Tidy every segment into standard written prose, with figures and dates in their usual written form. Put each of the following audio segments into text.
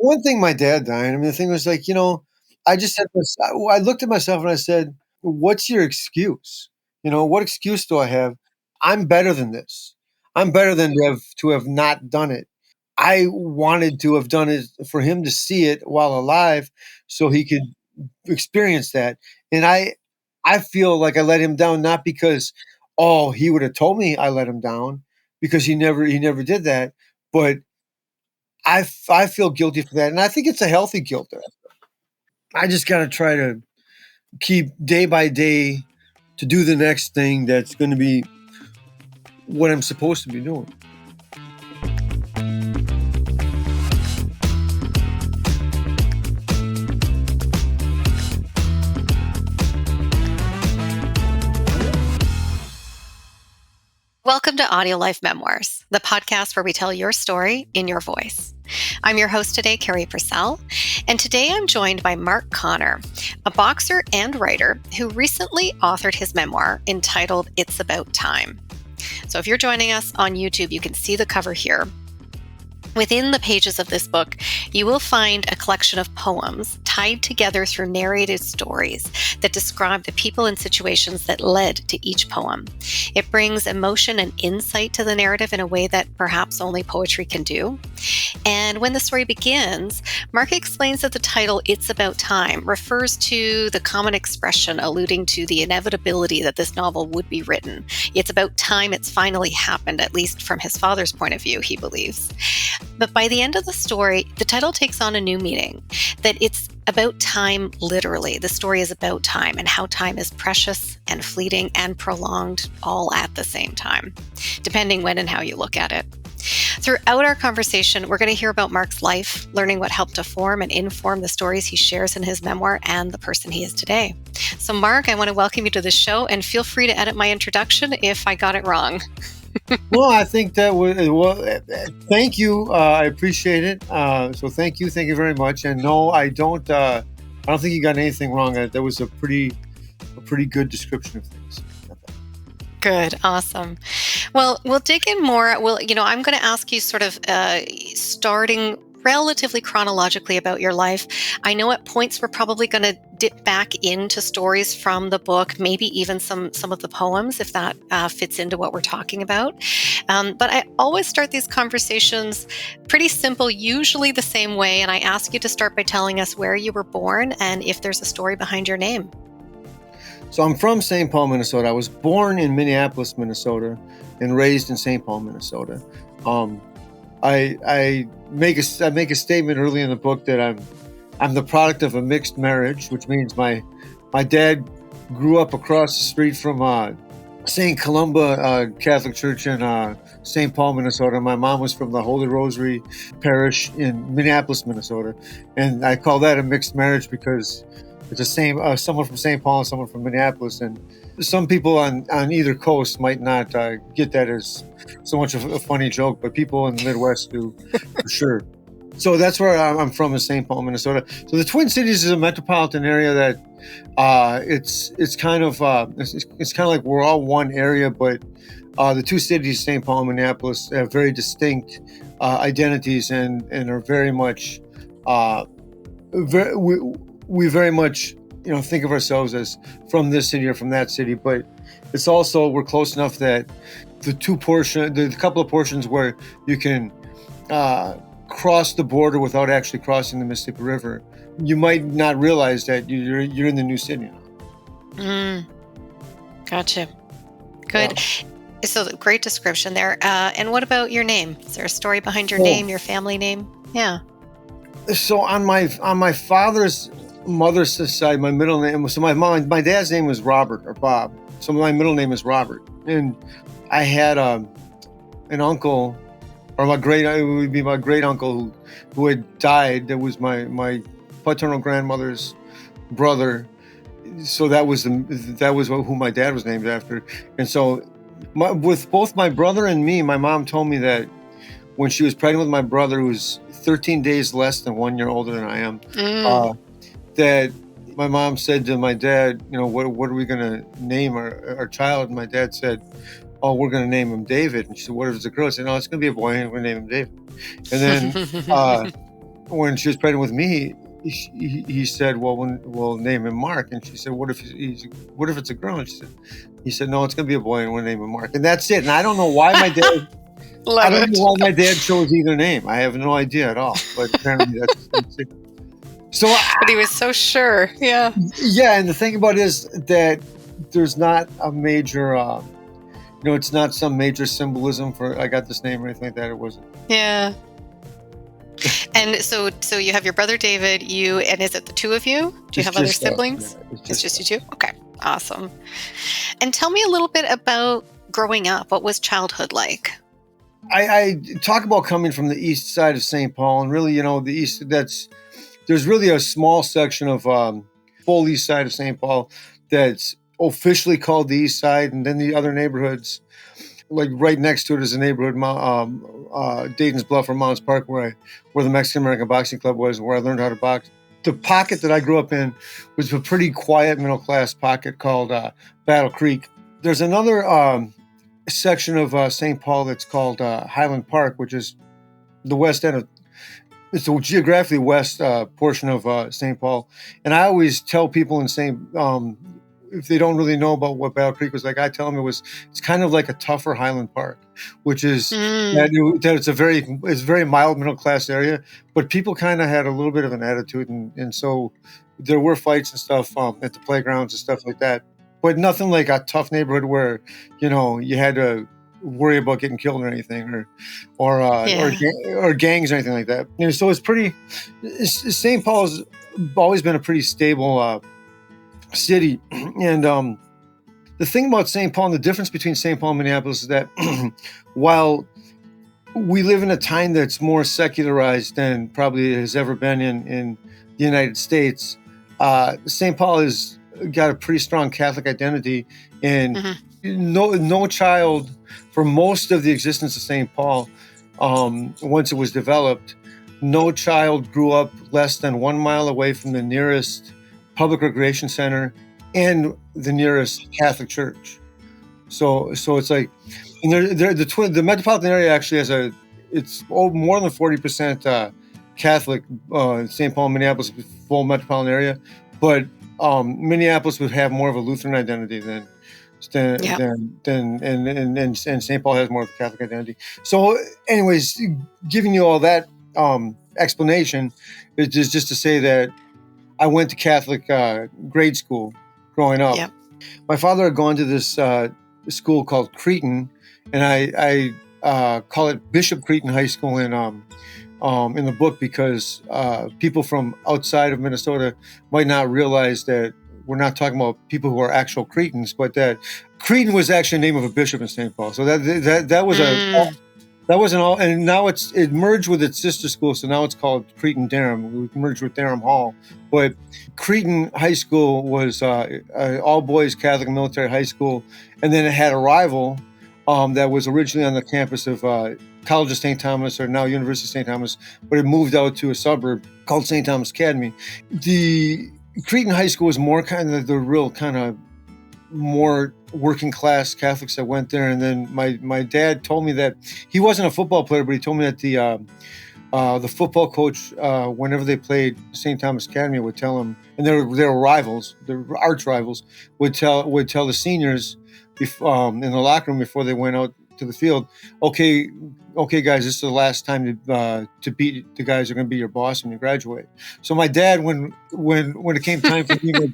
one thing my dad died, I mean, the thing was like, I just said this, I looked at myself and I said, what's your excuse? What excuse do I have? I'm better than this. I'm better than to have not done it. I wanted to have done it for him to see it while alive so he could experience that. And I feel like I let him down, not because, oh, he would have told me I let him down, because he never did that. But I feel guilty for that. And I think it's a healthy guilt. I just got to try to keep day by day to do the next thing that's going to be what I'm supposed to be doing. Welcome to AudioLife Memoirs, the podcast where we tell your story in your voice. I'm your host today, Carrie Purcell, and today I'm joined by Mark Connor, a boxer and writer who recently authored his memoir entitled It's About Time. So if you're joining us on YouTube, you can see the cover here. Within the pages of this book, you will find a collection of poems tied together through narrated stories that describe the people and situations that led to each poem. It brings emotion and insight to the narrative in a way that perhaps only poetry can do. And when the story begins, Mark explains that the title, It's About Time, refers to the common expression alluding to the inevitability that this novel would be written. It's about time it's finally happened, at least from his father's point of view, he believes. But by the end of the story, the title takes on a new meaning, that it's about time literally. The story is about time and how time is precious and fleeting and prolonged all at the same time, depending when and how you look at it. Throughout our conversation, we're going to hear about Mark's life, learning what helped to form and inform the stories he shares in his memoir and the person he is today. So Mark, I want to welcome you to the show, and feel free to edit my introduction if I got it wrong. Well, I think that thank you. I appreciate it. So thank you very much. And no, I don't think you got anything wrong. That was a pretty good description of things. Good. Awesome. Well, we'll dig in more. I'm going to ask you sort of starting relatively chronologically about your life. I know at points we're probably going to dip back into stories from the book, maybe even some of the poems, if that fits into what we're talking about. But I always start these conversations pretty simple, usually the same way. And I ask you to start by telling us where you were born and if there's a story behind your name. So I'm from St. Paul, Minnesota. I was born in Minneapolis, Minnesota, and raised in St. Paul, Minnesota. I make a statement early in the book that I'm the product of a mixed marriage, which means my dad grew up across the street from St. Columba Catholic Church in St. Paul, Minnesota. My mom was from the Holy Rosary Parish in Minneapolis, Minnesota, and I call that a mixed marriage because it's the same someone from St. Paul and someone from Minneapolis, and some people on either coast might not get that as so much of a funny joke, but people in the Midwest do for sure. So that's where I'm from, in St. Paul, Minnesota. So the Twin Cities is a metropolitan area that it's kind of like we're all one area, but the two cities, St. Paul and Minneapolis, have very distinct identities and are very much we very much think of ourselves as from this city or from that city, but it's also we're close enough that the couple of portions where you can cross the border without actually crossing the Mississippi River, you might not realize that you're in the new city now. Gotcha. Good. Yeah. So great description there. And what about your name? Is there a story behind your name, your family name? Yeah. So on my father's mother's side, my middle name. So my dad's name was Robert or Bob. So my middle name is Robert, and I had an uncle, or it would be my great uncle who had died. That was my paternal grandmother's brother. So that was who my dad was named after. And so with both my brother and me, my mom told me that when she was pregnant with my brother, who was 13 days less than 1 year older than I am, that my mom said to my dad, what are we going to name our child? And my dad said, oh, we're going to name him David. And she said, what if it's a girl? I said, no, it's going to be a boy, and we're going to name him David. And then when she was pregnant with me, he said, "Well, we'll name him Mark." And she said, "What if it's a girl?" And he said, "No, it's going to be a boy, and we'll name him Mark." And that's it. And I don't know why my dad. I Love don't it. know why my dad chose either name. I have no idea at all. But apparently that's it. So, But he was so sure. Yeah. yeah. And the thing about it is that there's not a major, it's not some major symbolism for I got this name or anything like that. It wasn't. Yeah. And so you have your brother David, and is it the two of you? Do you have other siblings? Yeah, it's just you two? Okay. Awesome. And tell me a little bit about growing up. What was childhood like? I talk about coming from the east side of St. Paul, and really, the east. There's really a small section of full east side of St. Paul that's officially called the east side, and then the other neighborhoods, like right next to it, is a neighborhood, Dayton's Bluff or Mounds Park, where the Mexican American Boxing Club was, where I learned how to box. The pocket that I grew up in was a pretty quiet middle class pocket called Battle Creek. There's another section of St. Paul that's called Highland Park, which is the west end of. It's the geographically west portion of St. Paul, and I always tell people in St. If they don't really know about what Battle Creek was like, I tell them it's kind of like a tougher Highland Park, which is that it's a very mild middle class area, but people kind of had a little bit of an attitude, and so there were fights and stuff at the playgrounds and stuff like that, but nothing like a tough neighborhood where you had to worry about getting killed or anything, or gangs or anything like that. So it's pretty. St. Paul's always been a pretty stable city, and the thing about St. Paul and the difference between St. Paul and Minneapolis is that while we live in a time that's more secularized than probably it has ever been in the United States, St. Paul has got a pretty strong Catholic identity, and no child, for most of the existence of St. Paul, once it was developed, no child grew up less than 1 mile away from the nearest public recreation center and the nearest Catholic church. So it's like, and the metropolitan area actually has it's more than 40% Catholic. St. Paul and Minneapolis is a full metropolitan area, but Minneapolis would have more of a Lutheran identity than and St. Paul has more of a Catholic identity. So anyways, giving you all that explanation is just to say that I went to Catholic grade school growing up. Yep. My father had gone to this school called Cretin, and I call it Bishop Cretin High School in the book because people from outside of Minnesota might not realize that we're not talking about people who are actual Cretans, but that Cretin was actually the name of a bishop in St. Paul. So that was that wasn't all, and now it merged with its sister school, so now it's called Cretin Durham. We merged with Durham Hall, but Cretin High School was all boys Catholic military high school, and then it had a rival that was originally on the campus of College of St. Thomas, or now University of St. Thomas, but it moved out to a suburb called St. Thomas Academy. The Cretin High School was more kind of the real kind of more working class Catholics that went there. And then my dad told me that he wasn't a football player, but he told me that the football coach, whenever they played St. Thomas Academy, would tell him, and they were rivals, they're arch rivals, would tell the seniors in the locker room before they went out to the field, okay, guys, this is the last time to beat the guys who are going to be your boss when you graduate. So my dad, when it came time for me and my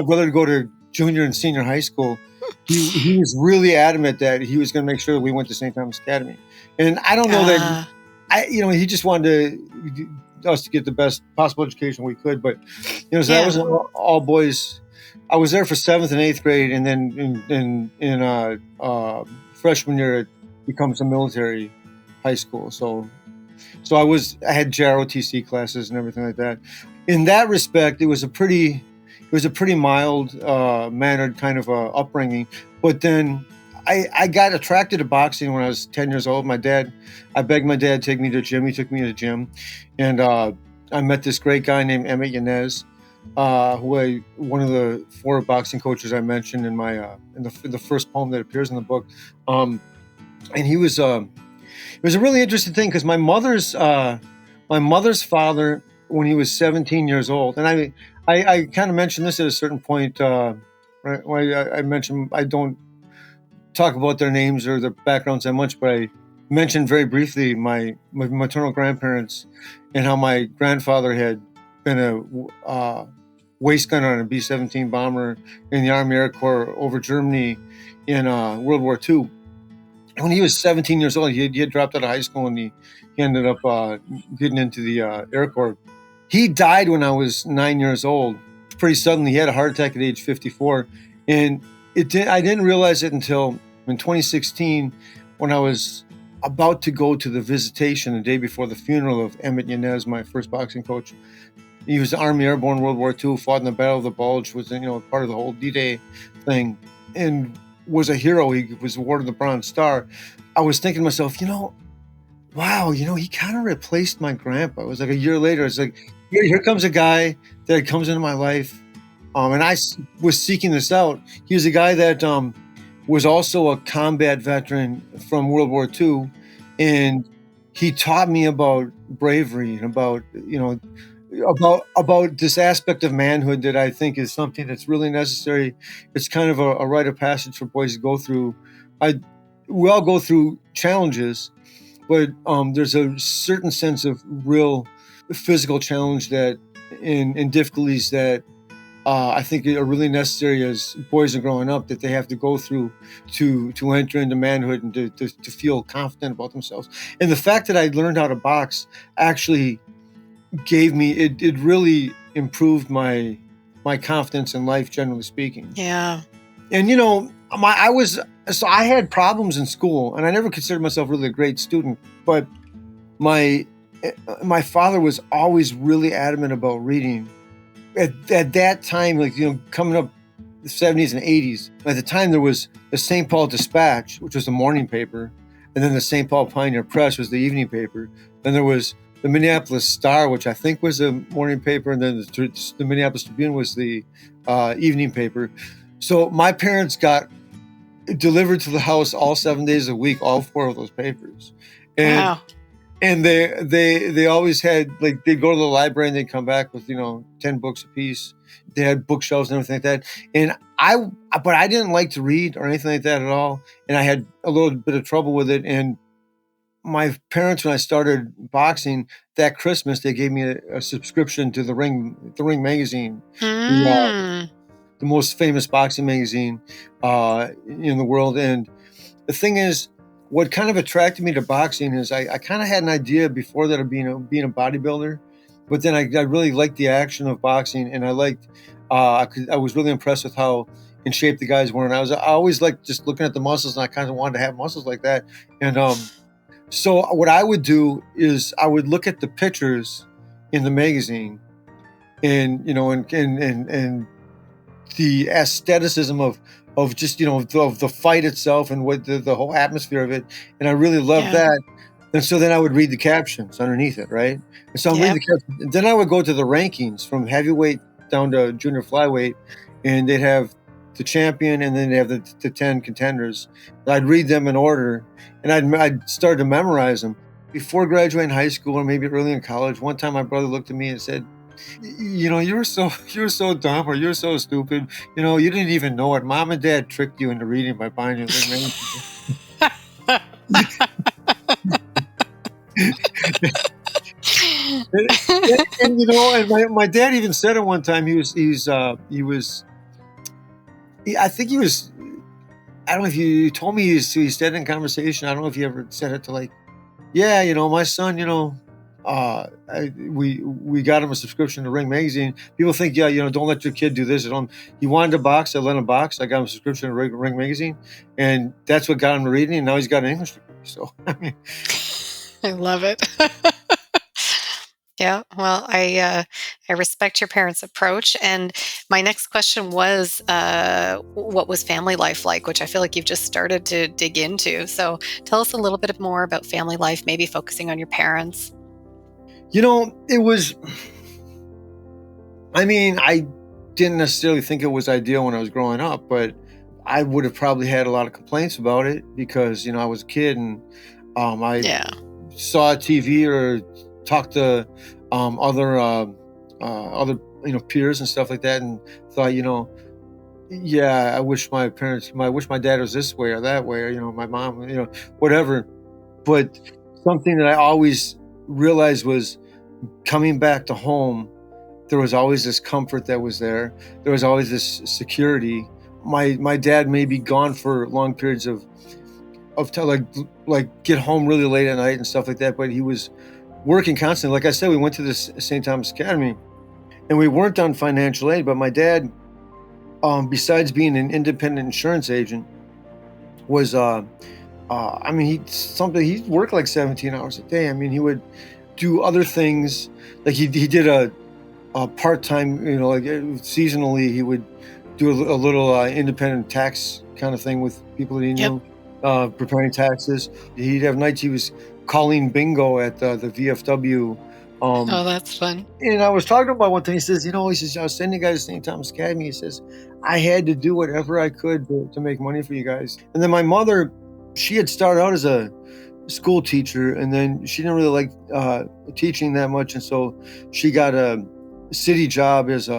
brother, to go to junior and senior high school, he was really adamant that he was going to make sure that we went to St. Thomas Academy. And I don't know that he just wanted us to get the best possible education we could. But that was all boys. I was there for 7th and 8th grade, and then in freshman year it becomes a military high school. So I had JROTC classes and everything like that. In that respect, it was a pretty mild mannered kind of upbringing. But then I got attracted to boxing when I was 10 years old. I begged my dad to take me to the gym. He took me to the gym, and I met this great guy named Emmett Yanez, one of the 4 boxing coaches I mentioned in my in the first poem that appears in the book. And he was it was a really interesting thing because my mother's my mother's father, when he was 17 years old, and I kind of mentioned this at a certain point, right, where I mentioned I don't talk about their names or their backgrounds that much, but I mentioned very briefly my maternal grandparents and how my grandfather had been a waist gunner on a B-17 bomber in the Army Air Corps over Germany in World War II. When he was 17 years old, he had dropped out of high school, and he ended up getting into the Air Corps. He died when I was 9 years old. Pretty suddenly, he had a heart attack at age 54, and I didn't realize it until in 2016, when I was about to go to the visitation the day before the funeral of Emmett Yanez, my first boxing coach. He was Army Airborne, World War II, fought in the Battle of the Bulge, was part of the whole D-Day thing, and was a hero. He was awarded the Bronze Star. I was thinking to myself, wow, he kind of replaced my grandpa. It was like a year later. It's like, here comes a guy that comes into my life. And I was seeking this out. He was a guy that was also a combat veteran from World War II. And he taught me about bravery and about this aspect of manhood that I think is something that's really necessary. It's kind of a rite of passage for boys to go through. We all go through challenges, but there's a certain sense of real physical challenge that and difficulties that I think are really necessary as boys are growing up, that they have to go through to enter into manhood and to feel confident about themselves. And the fact that I learned how to box actually gave me it really improved my confidence in life, generally speaking. Yeah. And I had problems in school, and I never considered myself really a great student, but my father was always really adamant about reading. At that time, coming up the 70s and 80s, at the time there was the St. Paul Dispatch, which was the morning paper, and then the St. Paul Pioneer Press was the evening paper. Then there was the Minneapolis Star, which I think was a morning paper, and then the Minneapolis Tribune was the evening paper. So my parents got delivered to the house all 7 days a week, all 4 of those papers. And wow. And they always had, they'd go to the library and they'd come back with 10 books apiece. They had bookshelves and everything like that. And I didn't like to read or anything like that at all. And I had a little bit of trouble with it. And my parents, when I started boxing that Christmas, they gave me a subscription to the Ring magazine, the most famous boxing magazine in the world. And the thing is, what kind of attracted me to boxing is I kind of had an idea before that of being a bodybuilder, but then I really liked the action of boxing, and I liked I was really impressed with how in shape the guys were, and I always liked just looking at the muscles, and I kind of wanted to have muscles like that. And so what I would do is I would look at the pictures in the magazine, and and the aestheticism of just of the fight itself and what the whole atmosphere of it, and I really loved that. And so then I would read the captions underneath it, right? And so I'm reading the captions, and then I would go to the rankings from heavyweight down to junior flyweight, and they'd have the champion, and then they have the 10 contenders. I'd read them in order, and I'd start to memorize them. Before graduating high school, or maybe early in college, one time my brother looked at me and said, you're so dumb, or you're so stupid. You didn't even know it. Mom and Dad tricked you into reading by buying you the and my dad even said it one time. I think he was, I don't know if you told me he said in conversation, I don't know if he ever said it to my son, we got him a subscription to Ring magazine. People think, don't let your kid do this. He wanted to box. I let him box. I got him a subscription to Ring magazine, and that's what got him to reading. And now he's got an English degree. So I love it. Yeah. Well, I respect your parents' approach. And my next question was, what was family life like? Which I feel like you've just started to dig into. So tell us a little bit more about family life, maybe focusing on your parents. It was, I didn't necessarily think it was ideal when I was growing up, but I would have probably had a lot of complaints about it because, I was a kid, and I saw TV or talked to other peers and stuff like that, and thought, yeah, I wish my dad was this way or that way, or my mom, whatever. But something that I always realized was coming back to home. There was always this comfort that was there. There was always this security. My dad may be gone for long periods of time, like get home really late at night and stuff like that, but he was working constantly. Like I said, we went to this St. Thomas Academy, and we weren't on financial aid. But my dad, besides being an independent insurance agent, was he worked like 17 hours a day. I mean, he would do other things. Like he did a part-time, like seasonally, he would do a little independent tax kind of thing with people that he knew, preparing taxes. He'd have nights he was calling bingo at the VFW. Oh, that's fun. And I was talking about one thing. He says, I was sending you guys to St. Thomas Academy. He says, I had to do whatever I could to make money for you guys. And then my mother, she had started out as a school teacher, and then she didn't really like teaching that much. And so she got a city job as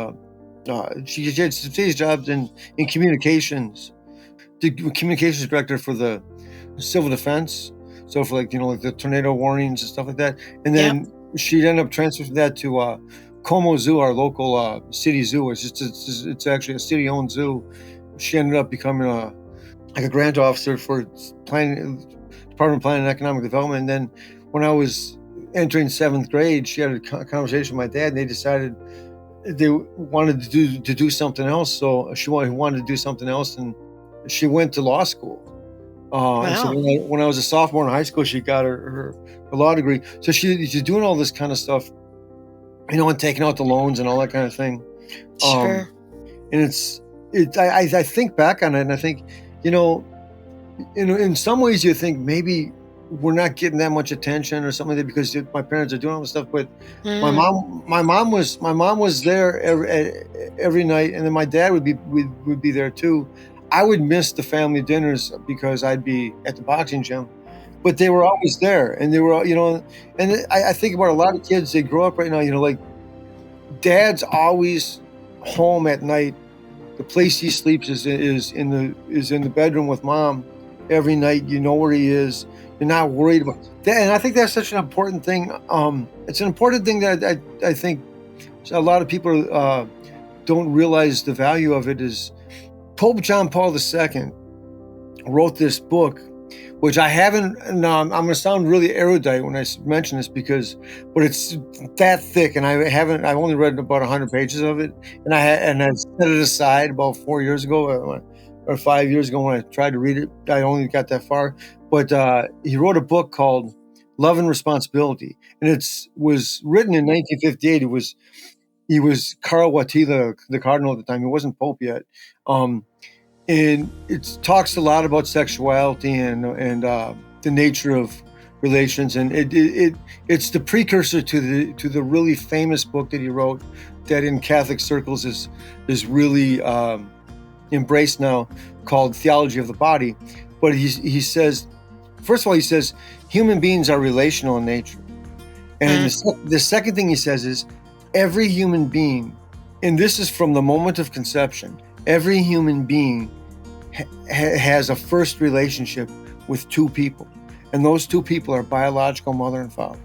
she had city jobs in communications, the communications director for the civil defense. So for like the tornado warnings and stuff like that. And then she ended up transferring that to Como Zoo, our local city zoo. It's actually a city-owned zoo. She ended up becoming a grant officer for Department of Planning and Economic Development. And then when I was entering 7th grade, she had a conversation with my dad, and they decided they wanted to do something else. So she wanted to do something else, and she went to law school. And so when I was a sophomore in high school, she got her law degree. So she's doing all this kind of stuff, and taking out the loans and all that kind of thing. Sure. And I think back on it, and I think, in some ways you think maybe we're not getting that much attention or something like that because my parents are doing all this stuff. But my mom was there every night, and then my dad would be there too. I would miss the family dinners because I'd be at the boxing gym, but they were always there, and they were, and I think about a lot of kids, they grow up right now, like dad's always home at night. The place he sleeps is in the bedroom with mom every night. You know where he is. You're not worried about that. And I think that's such an important thing. It's an important thing that I think a lot of people don't realize the value of it. Is Pope John Paul II wrote this book, which I haven't. No, I'm going to sound really erudite when I mention this but it's that thick, and I've only read about 100 pages of it, and I set it aside about 4 years ago or 5 years ago when I tried to read it. I only got that far, but he wrote a book called Love and Responsibility, and it was written in 1958. He was Karl Wojtyla, the cardinal at the time. He wasn't Pope yet. And it talks a lot about sexuality and the nature of relations. And it's the precursor to the really famous book that he wrote that in Catholic circles is really embraced now, called Theology of the Body. But he says, first of all, he says human beings are relational in nature. And the second thing he says is every human being, and this is from the moment of conception, every human being has a first relationship with two people. And those two people are biological mother and father.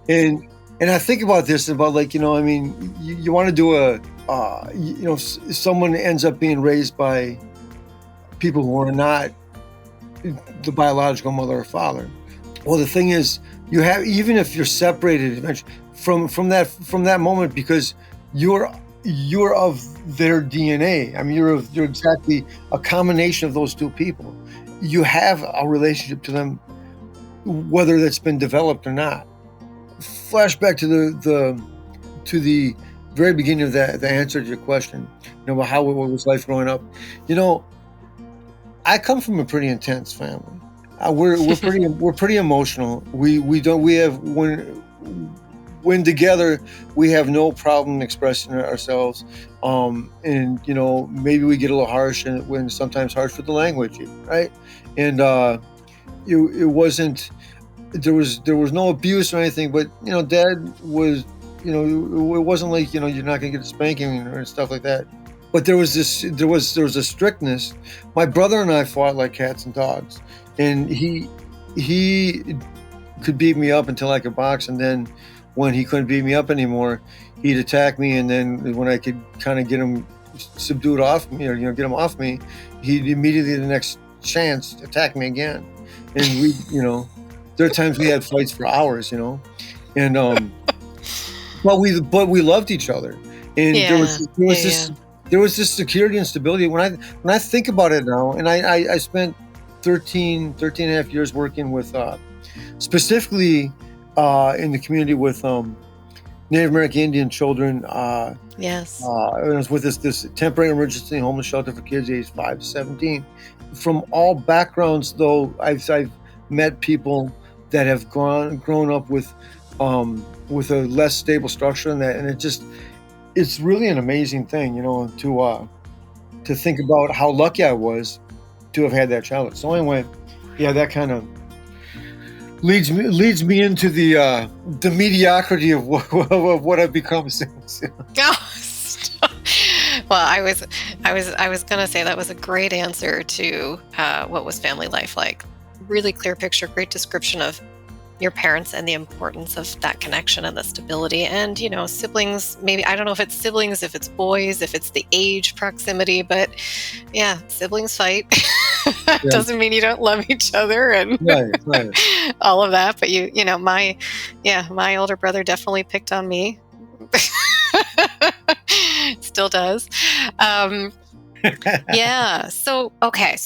And I think about this, about you want to do someone ends up being raised by people who are not the biological mother or father. Well, the thing is, you have, even if you're separated eventually from that moment, because you're of their DNA. I mean, you're exactly a combination of those two people. You have a relationship to them, whether that's been developed or not. Flashback to the very beginning of the answer to your question. What was life growing up? I come from a pretty intense family. We're pretty emotional. When together, we have no problem expressing ourselves. And maybe we get a little harsh, and when sometimes harsh with the language, right? And it wasn't there was no abuse or anything, but Dad was, it wasn't like you're not gonna get a spanking or stuff like that. But there was a strictness. My brother and I fought like cats and dogs, and he could beat me up until I could box, and then when he couldn't beat me up anymore, he'd attack me, and then when I could kind of get him subdued off me, or get him off me, he'd immediately the next chance attack me again. And there are times we had fights for hours, and but we loved each other, and there was this security and stability. When I think about it now, and I spent 13 and a half years working with specifically in the community with Native American Indian children. Yes. I was with this temporary emergency homeless shelter for kids aged 5 to 17. From all backgrounds, though, I've met people that have grown up with a less stable structure than that, and it's really an amazing thing, to think about how lucky I was to have had that childhood. So anyway, yeah, that kind of leads me into the mediocrity of what I've become since. Oh, stop. Well, I was gonna say that was a great answer to what was family life like. Really clear picture, great description of your parents and the importance of that connection and the stability. And siblings, maybe, I don't know if it's siblings, if it's boys, if it's the age proximity, but yeah, siblings fight. Yeah. Doesn't mean you don't love each other and Right. all of that. But my older brother definitely picked on me. Still does. Yeah. So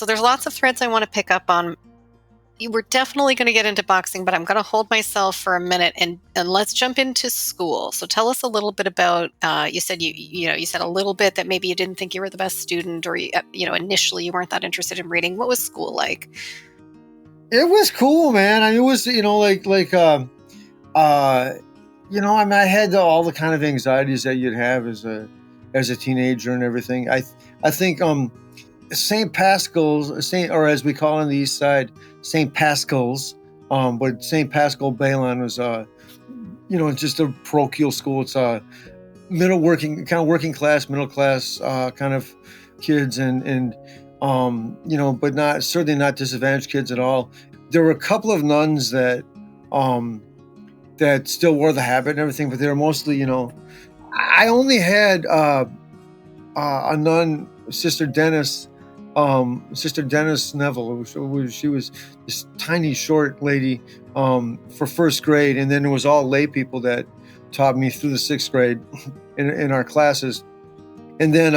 there's lots of threads I want to pick up on. We're definitely going to get into boxing, but I'm going to hold myself for a minute and let's jump into school. So tell us a little bit about, you said you said a little bit that maybe you didn't think you were the best student, or initially you weren't that interested in reading. What was school like? It was cool, man. I mean, it was, I mean, I had all the kind of anxieties that you'd have as a teenager and everything. I think St. Pascal's, or as we call it on the East Side, St. Pascal's, but St. Pascal Baylon was, just a parochial school. It's working class, middle class kind of kids, and but certainly not disadvantaged kids at all. There were a couple of nuns that still wore the habit and everything, but they were mostly, I only had a nun, Sister Dennis Neville. She was this tiny, short lady for first grade, and then it was all lay people that taught me through the sixth grade in our classes. And then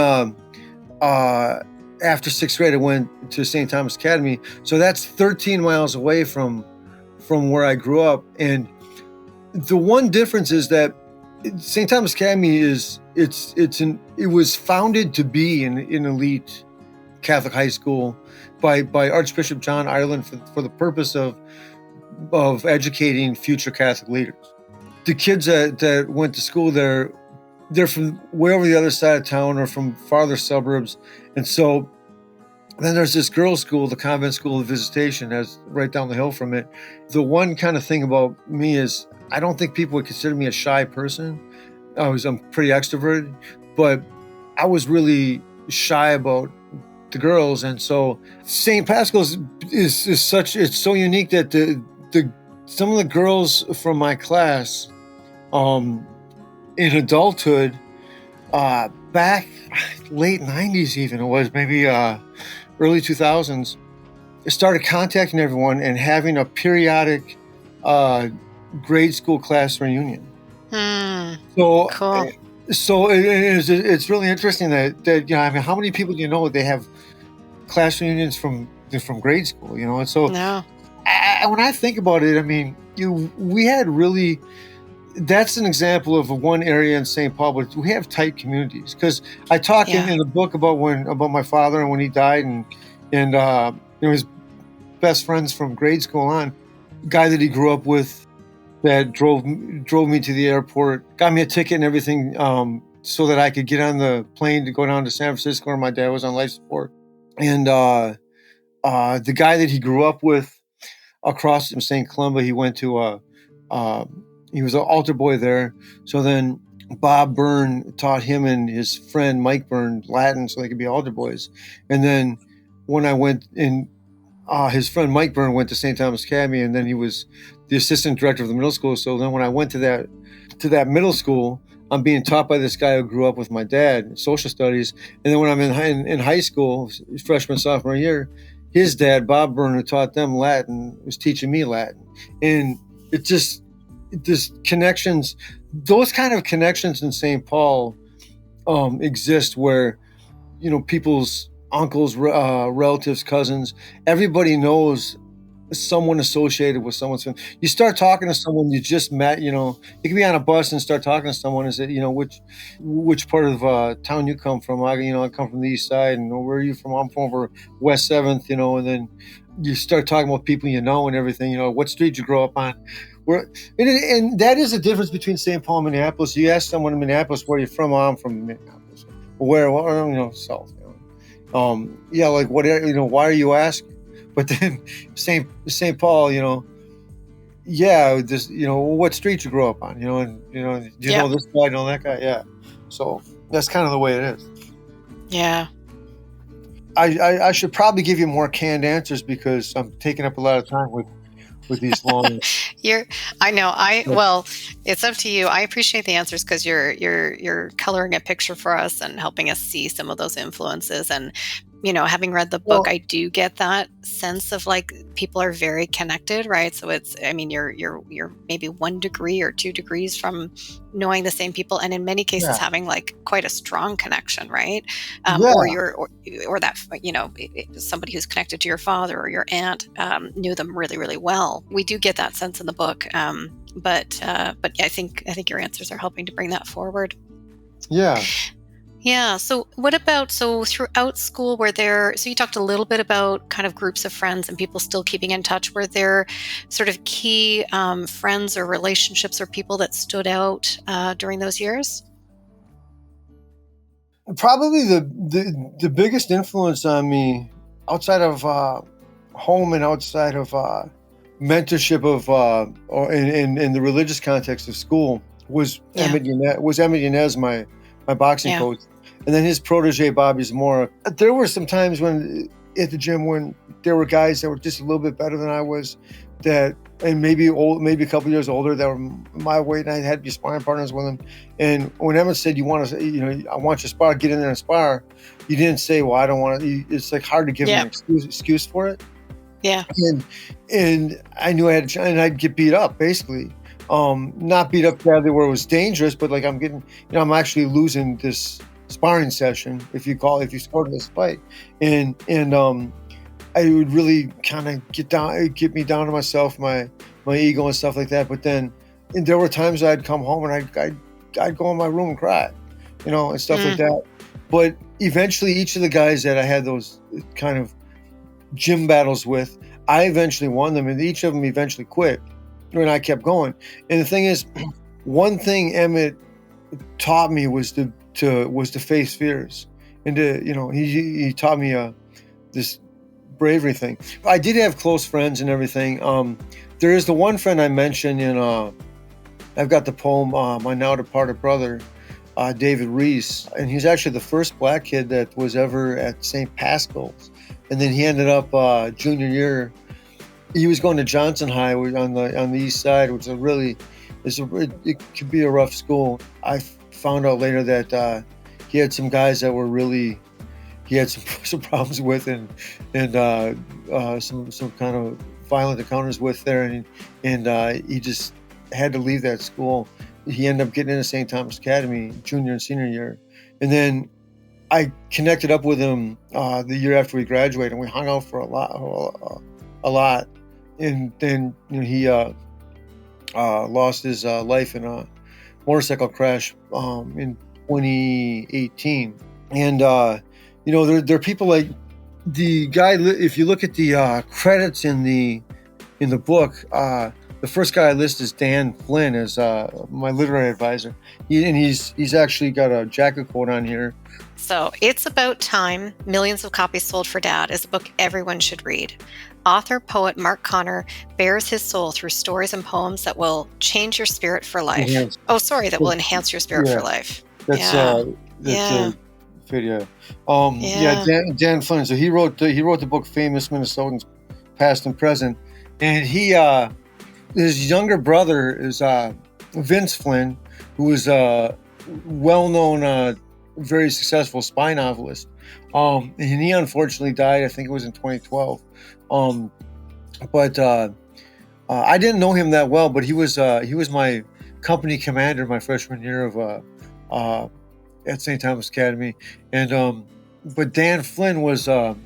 after sixth grade, I went to St. Thomas Academy. So that's 13 miles away from where I grew up. And the one difference is that St. Thomas Academy it was founded to be an elite Catholic high school by Archbishop John Ireland for the purpose of educating future Catholic leaders. The kids that went to school there, they're from way over the other side of town or from farther suburbs. And so then there's this girls' school, the Convent School of Visitation, that's right down the hill from it. The one kind of thing about me is I don't think people would consider me a shy person. I'm pretty extroverted, but I was really shy about the girls. And so St. Pascal's is such, it's so unique that some of the girls from my class in adulthood, back late 90s even, it was maybe early 2000s, started contacting everyone and having a periodic grade school class reunion. So cool. So it's really interesting that I mean, how many people do you know they have class reunions from grade school? And so No. When I think about it, I mean, we had really. That's an example of one area in St. Paul, but we have tight communities. Because I talk in the book about my father and when he died, and his best friends from grade school on, guy that he grew up with that drove me to the airport, got me a ticket and everything, so that I could get on the plane to go down to San Francisco, where my dad was on life support. And the guy that he grew up with, across from St. Columba. He went to he was an altar boy there. So then Bob Byrne taught him and his friend Mike Byrne Latin so they could be altar boys. And then when I went in, his friend Mike Byrne went to St. Thomas Academy, and then he was the assistant director of the middle school. So then when I went to that middle school, I'm being taught by this guy who grew up with my dad, social studies. And then when I'm in high school, freshman, sophomore year, his dad, Bob Byrne, who taught them Latin, was teaching me Latin. And it just connections, those kind of connections in St. Paul exist where, people's uncles, relatives, cousins, everybody knows someone associated with someone's family. You start talking to someone you just met, you can be on a bus and start talking to someone and say, which part of town you come from. I come from the east side, and where are you from? I'm from over West 7th, and then you start talking about people and everything, what street did you grow up on? And that is the difference between St. Paul and Minneapolis. You ask someone in Minneapolis, where are you from? Oh, I'm from Minneapolis. Where? Well, south. Like what? Why are you asking? But then St. Paul, what street you grew up on, do you know this guy, know that guy? Yeah. So that's kind of the way it is. Yeah. I should probably give you more canned answers because I'm taking up a lot of time with these long. I know. Well, it's up to you. I appreciate the answers because you're coloring a picture for us and helping us see some of those influences. And having read the book, I do get that sense of like people are very connected, right? So it's, you're maybe 1 degree or 2 degrees from knowing the same people, and in many cases having like quite a strong connection, right? Or that somebody who's connected to your father or your aunt knew them really, really well. We do get that sense in the book, but I think your answers are helping to bring that forward. Yeah. Yeah. So what about, throughout school, so you talked a little bit about kind of groups of friends and people still keeping in touch. Were there sort of key friends or relationships or people that stood out during those years? Probably the biggest influence on me outside of home and outside of mentorship or in the religious context of school was Emmett Yanez, my boxing coach. And then his protege, Bobby Zamora. There were some times at the gym when there were guys that were just a little bit better than I was, and maybe a couple years older, that were my weight, and I had to be sparring partners with them. And when Emmett said, I want you to spar, get in there and spar, you didn't say, well, I don't want to. It's like hard to give an excuse for it. Yeah. And I knew I'd get beat up, basically. Not beat up badly where it was dangerous, but like I'm actually losing this sparring session, if you scored this fight, and I would really kind of get me down to myself, my ego and stuff like that. But then there were times I'd come home and I'd go in my room and cry, and stuff like that. But eventually, each of the guys that I had those kind of gym battles with, I eventually won them, and each of them eventually quit. And I kept going. And the thing is, one thing Emmett taught me was to face fears, and he taught me this bravery thing. I did have close friends and everything. There is the one friend I mentioned in I've got the poem My Now Departed Brother, David Reese, and he's actually the first black kid that was ever at St. Pascal's, and then he ended up junior year. He was going to Johnson High on the east side, which it could be a rough school. I found out later that he had some guys that were he had some problems with, and some kind of violent encounters with there, and he just had to leave that school. He ended up getting into St. Thomas Academy junior and senior year, and then I connected up with him the year after we graduated, and we hung out for a lot. And then he lost his life in a motorcycle crash in 2018. And there are people like the guy. If you look at the credits in the book, the first guy I list is Dan Flynn as my literary advisor. He's actually got a jacket quote on here. So, It's About Time, Millions of Copies Sold for Dad is a book everyone should read. Author, poet Mark Connor bears his soul through stories and poems that will change your spirit for life. That will enhance your spirit for life. That's a video. Dan Flynn. So he wrote the book Famous Minnesotans, Past and Present, and his younger brother is Vince Flynn, who is a well-known, very successful spy novelist. And he unfortunately died. I think it was in 2012. But I didn't know him that well, but he was my company commander my freshman year of at St. Thomas Academy, and but Dan Flynn was a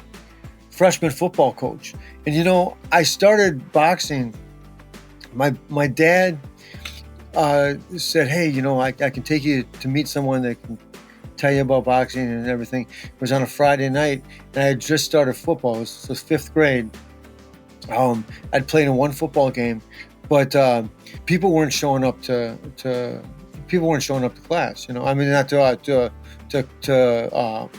freshman football coach, and I started boxing. My dad said, "Hey, I can take you to meet someone that can tell you about boxing and everything." It was on a Friday night, and I had just started football. It was 5th grade. I'd played in one football game, but people weren't showing up to class. I mean, not to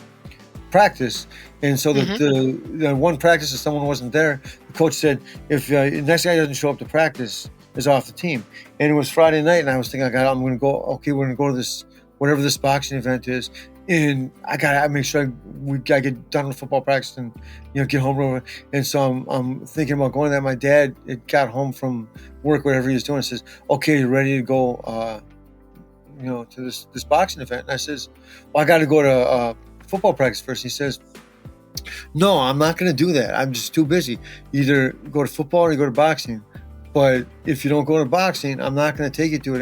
practice. And so the one practice that someone wasn't there, the coach said, if the next guy doesn't show up to practice, is off the team. And it was Friday night, and I was thinking, I'm going to go. Okay, we're going to go to this, whatever this boxing event is, and I gotta make sure we gotta get done with football practice and get home. And so I'm thinking about going. That my dad got home from work, whatever he was doing, and says, "Okay, you ready to go? To this boxing event?" And I says, "Well, I got to go to football practice first." He says, "No, I'm not going to do that. I'm just too busy. Either go to football or you go to boxing. But if you don't go to boxing, I'm not going to take you to it."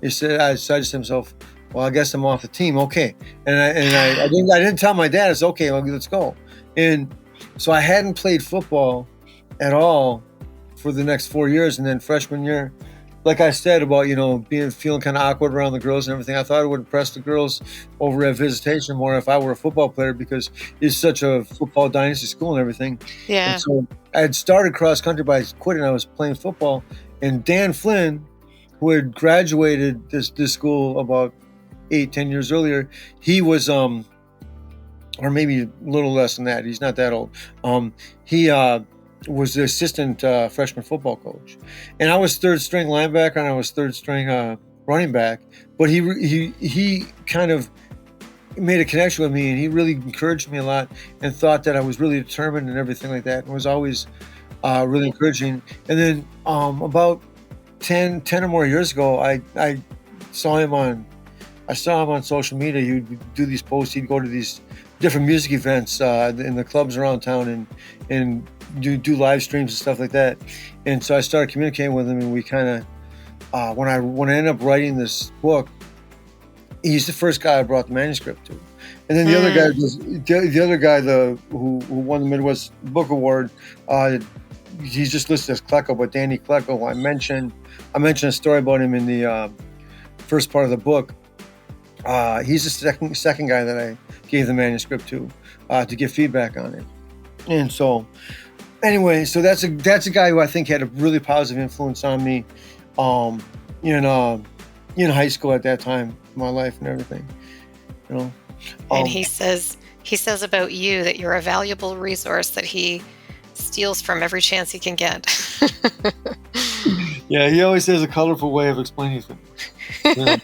He said, I decided to himself, "Well, I guess I'm off the team." Okay. And I didn't tell my dad. It's okay. Well, let's go. And so I hadn't played football at all for the next 4 years. And then freshman year, like I said about, feeling kind of awkward around the girls and everything, I thought it would impress the girls over at Visitation more if I were a football player, because it's such a football dynasty school and everything. Yeah. And so I had started cross country, but I quit and I was playing football. And Dan Flynn, who had graduated this school about 8-10 years earlier, he was, or maybe a little less than that. He's not that old. He was the assistant freshman football coach, and I was third string linebacker and I was third string running back. But he kind of made a connection with me, and he really encouraged me a lot and thought that I was really determined and everything like that, and was always really encouraging. And then about 10 or more years ago, I saw him on social media. He would do these posts. He'd go to these different music events in the clubs around town and do live streams and stuff like that. And so I started communicating with him, and we kind of, when I ended up writing this book, he's the first guy I brought the manuscript to. And then the other guy, who won the Midwest Book Award, he's just listed as Klecko, but Danny Klecko, I mentioned a story about him in the first part of the book. He's the second guy that I gave the manuscript to give feedback on it. And so, anyway, so that's a guy who I think had a really positive influence on me, in high school at that time, my life and everything, And he says about you that you're a valuable resource that he steals from every chance he can get. Yeah, he always has a colorful way of explaining things. Yeah.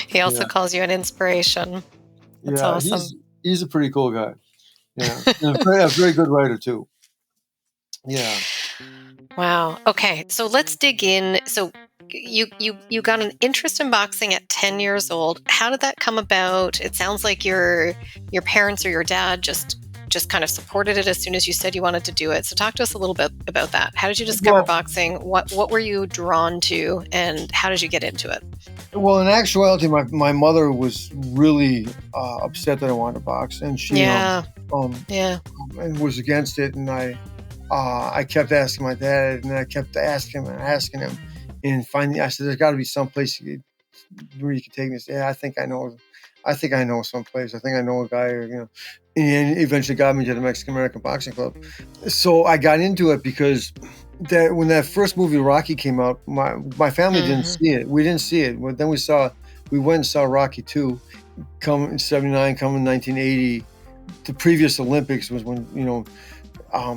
He also calls you an inspiration. That's awesome. He's a pretty cool guy. Yeah, and a very good writer too. Yeah. Wow. Okay, so let's dig in. So you got an interest in boxing at 10 years old. How did that come about? It sounds like your parents or your dad just kind of supported it as soon as you said you wanted to do it. So talk to us a little bit about that. How did you discover boxing? What were you drawn to, and how did you get into it? Well, in actuality, my mother was really upset that I wanted to box, and she and was against it. And I kept asking my dad, and I kept asking him, and finally I said, "There's got to be some place where you can take me? Yeah, I think I know someplace. I think I know a guy, and eventually got me to the Mexican American Boxing Club. So I got into it because when that first movie Rocky came out, my family didn't see it. We didn't see it. But then we went and saw Rocky 2 come in 79, come in 1980. The previous Olympics was when,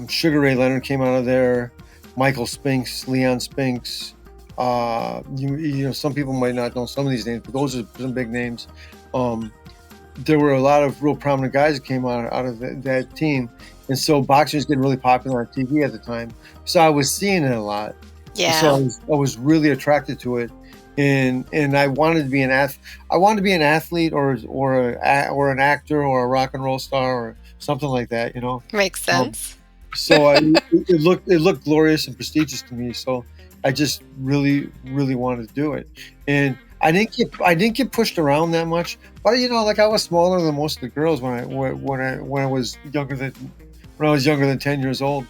Sugar Ray Leonard came out of there, Michael Spinks, Leon Spinks. Some people might not know some of these names, but those are some big names. There were a lot of real prominent guys that came out of that team. And so boxing was getting really popular on TV at the time. So I was seeing it a lot. Yeah. So I was really attracted to it. And I wanted to be an athlete or an actor or a rock and roll star or something like that, Makes sense. So it looked glorious and prestigious to me. So I just really, really wanted to do it. And I didn't get pushed around that much, but I was smaller than most of the girls when I was younger than 10 years old.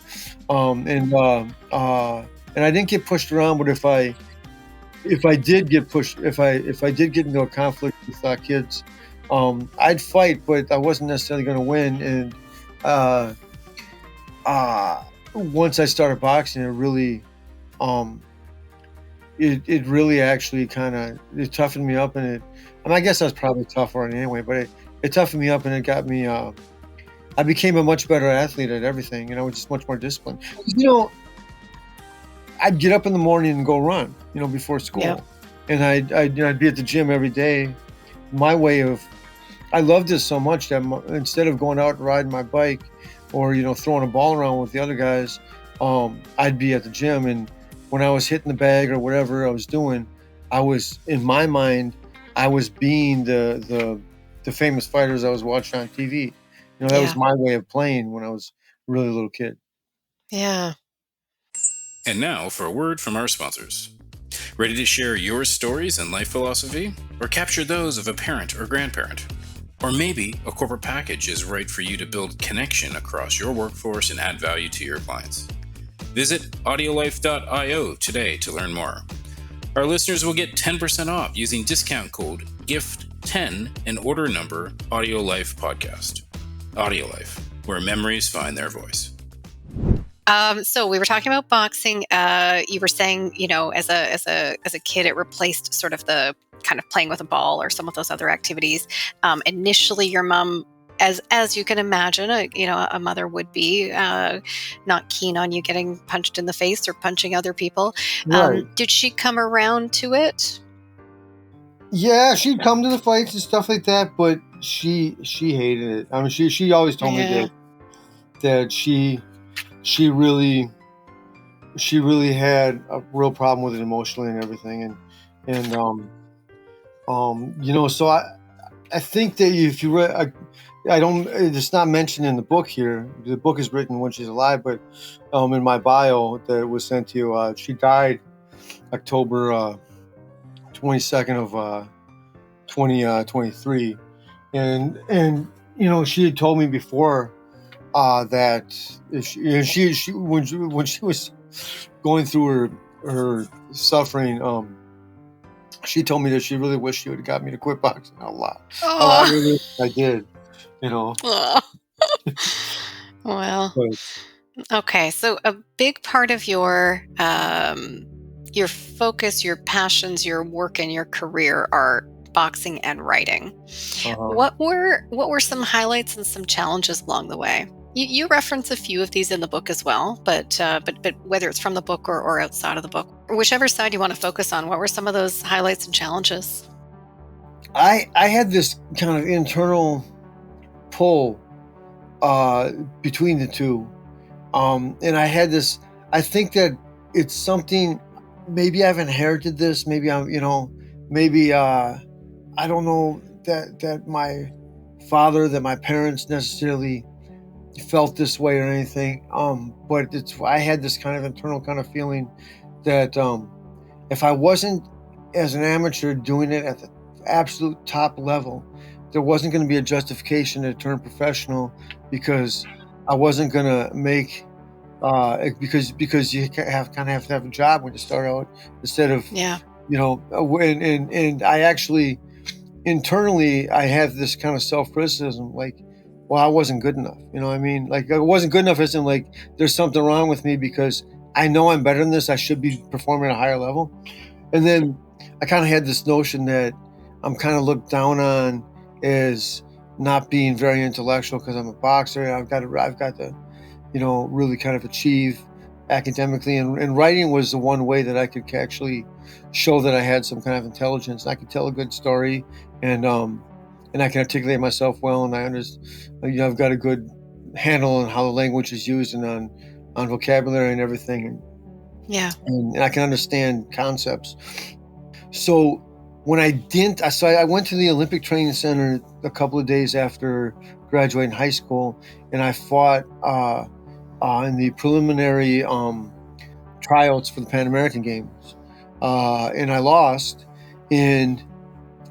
And I didn't get pushed around, but if I did get pushed, if I did get into a conflict with kids, I'd fight, but I wasn't necessarily going to win. And once I started boxing, it really, it really actually it toughened me up, and I guess I was probably tough for it anyway, but it toughened me up, and it got me. I became a much better athlete at everything, just much more disciplined. I'd get up in the morning and go run, before school. Yep. And I'd be at the gym every day. I loved this so much that instead of going out and riding my bike or, throwing a ball around with the other guys, I'd be at the gym. And when I was hitting the bag or whatever I was doing, in my mind, I was being the famous fighters I was watching on TV. That was my way of playing when I was a really little kid. Yeah. And now for a word from our sponsors. Ready to share your stories and life philosophy? Or capture those of a parent or grandparent? Or maybe a corporate package is right for you to build connection across your workforce and add value to your clients. Visit audiolife.io today to learn more. Our listeners will get 10% off using discount code GIFT10 and order number AudioLife Podcast. AudioLife, where memories find their voice. So we were talking about boxing. You were saying, as a kid, it replaced sort of the kind of playing with a ball or some of those other activities. Initially, your mom, as you can imagine, a mother would be not keen on you getting punched in the face or punching other people. Right. Did she come around to it? Yeah, she'd come to the fights and stuff like that, but she hated it. I mean, she always told me that she really had a real problem with it emotionally and everything, so I think that if you read, it's not mentioned in the book here. The book is written when she's alive, but in my bio that was sent to you, she died October 22nd of 2023, and she had told me before that she when she was going through her suffering, she told me that she really wished she would have got me to quit boxing a lot. I really wish I did, Well, okay. So a big part of your focus, your passions, your work, and your career are boxing and writing. What were some highlights and some challenges along the way? You reference a few of these in the book as well, but whether it's from the book or outside of the book, or whichever side you want to focus on, what were some of those highlights and challenges? I had this kind of internal pull between the two, and I had this. I think that it's something. Maybe I've inherited this. Maybe I'm. Maybe I don't know that my father, that my parents necessarily felt this way or anything, but I had this kind of internal kind of feeling that if I wasn't as an amateur doing it at the absolute top level, there wasn't going to be a justification to turn professional, because I wasn't going to make because you have to have a job when you start out, instead of and I actually internally I have this kind of self-criticism, like, well, I wasn't good enough. I mean, like, I wasn't good enough isn't like there's something wrong with me because I know I'm better than this. I should be performing at a higher level. And then I kind of had this notion that I'm kind of looked down on as not being very intellectual because I'm a boxer. And I've got to really kind of achieve academically. And writing was the one way that I could actually show that I had some kind of intelligence. I could tell a good story, and I can articulate myself well, and I understand. I've got a good handle on how the language is used and on vocabulary and everything, Yeah. and I can understand concepts. So when I went to the Olympic Training Center a couple of days after graduating high school, and I fought in the preliminary tryouts for the Pan American Games, and I lost. And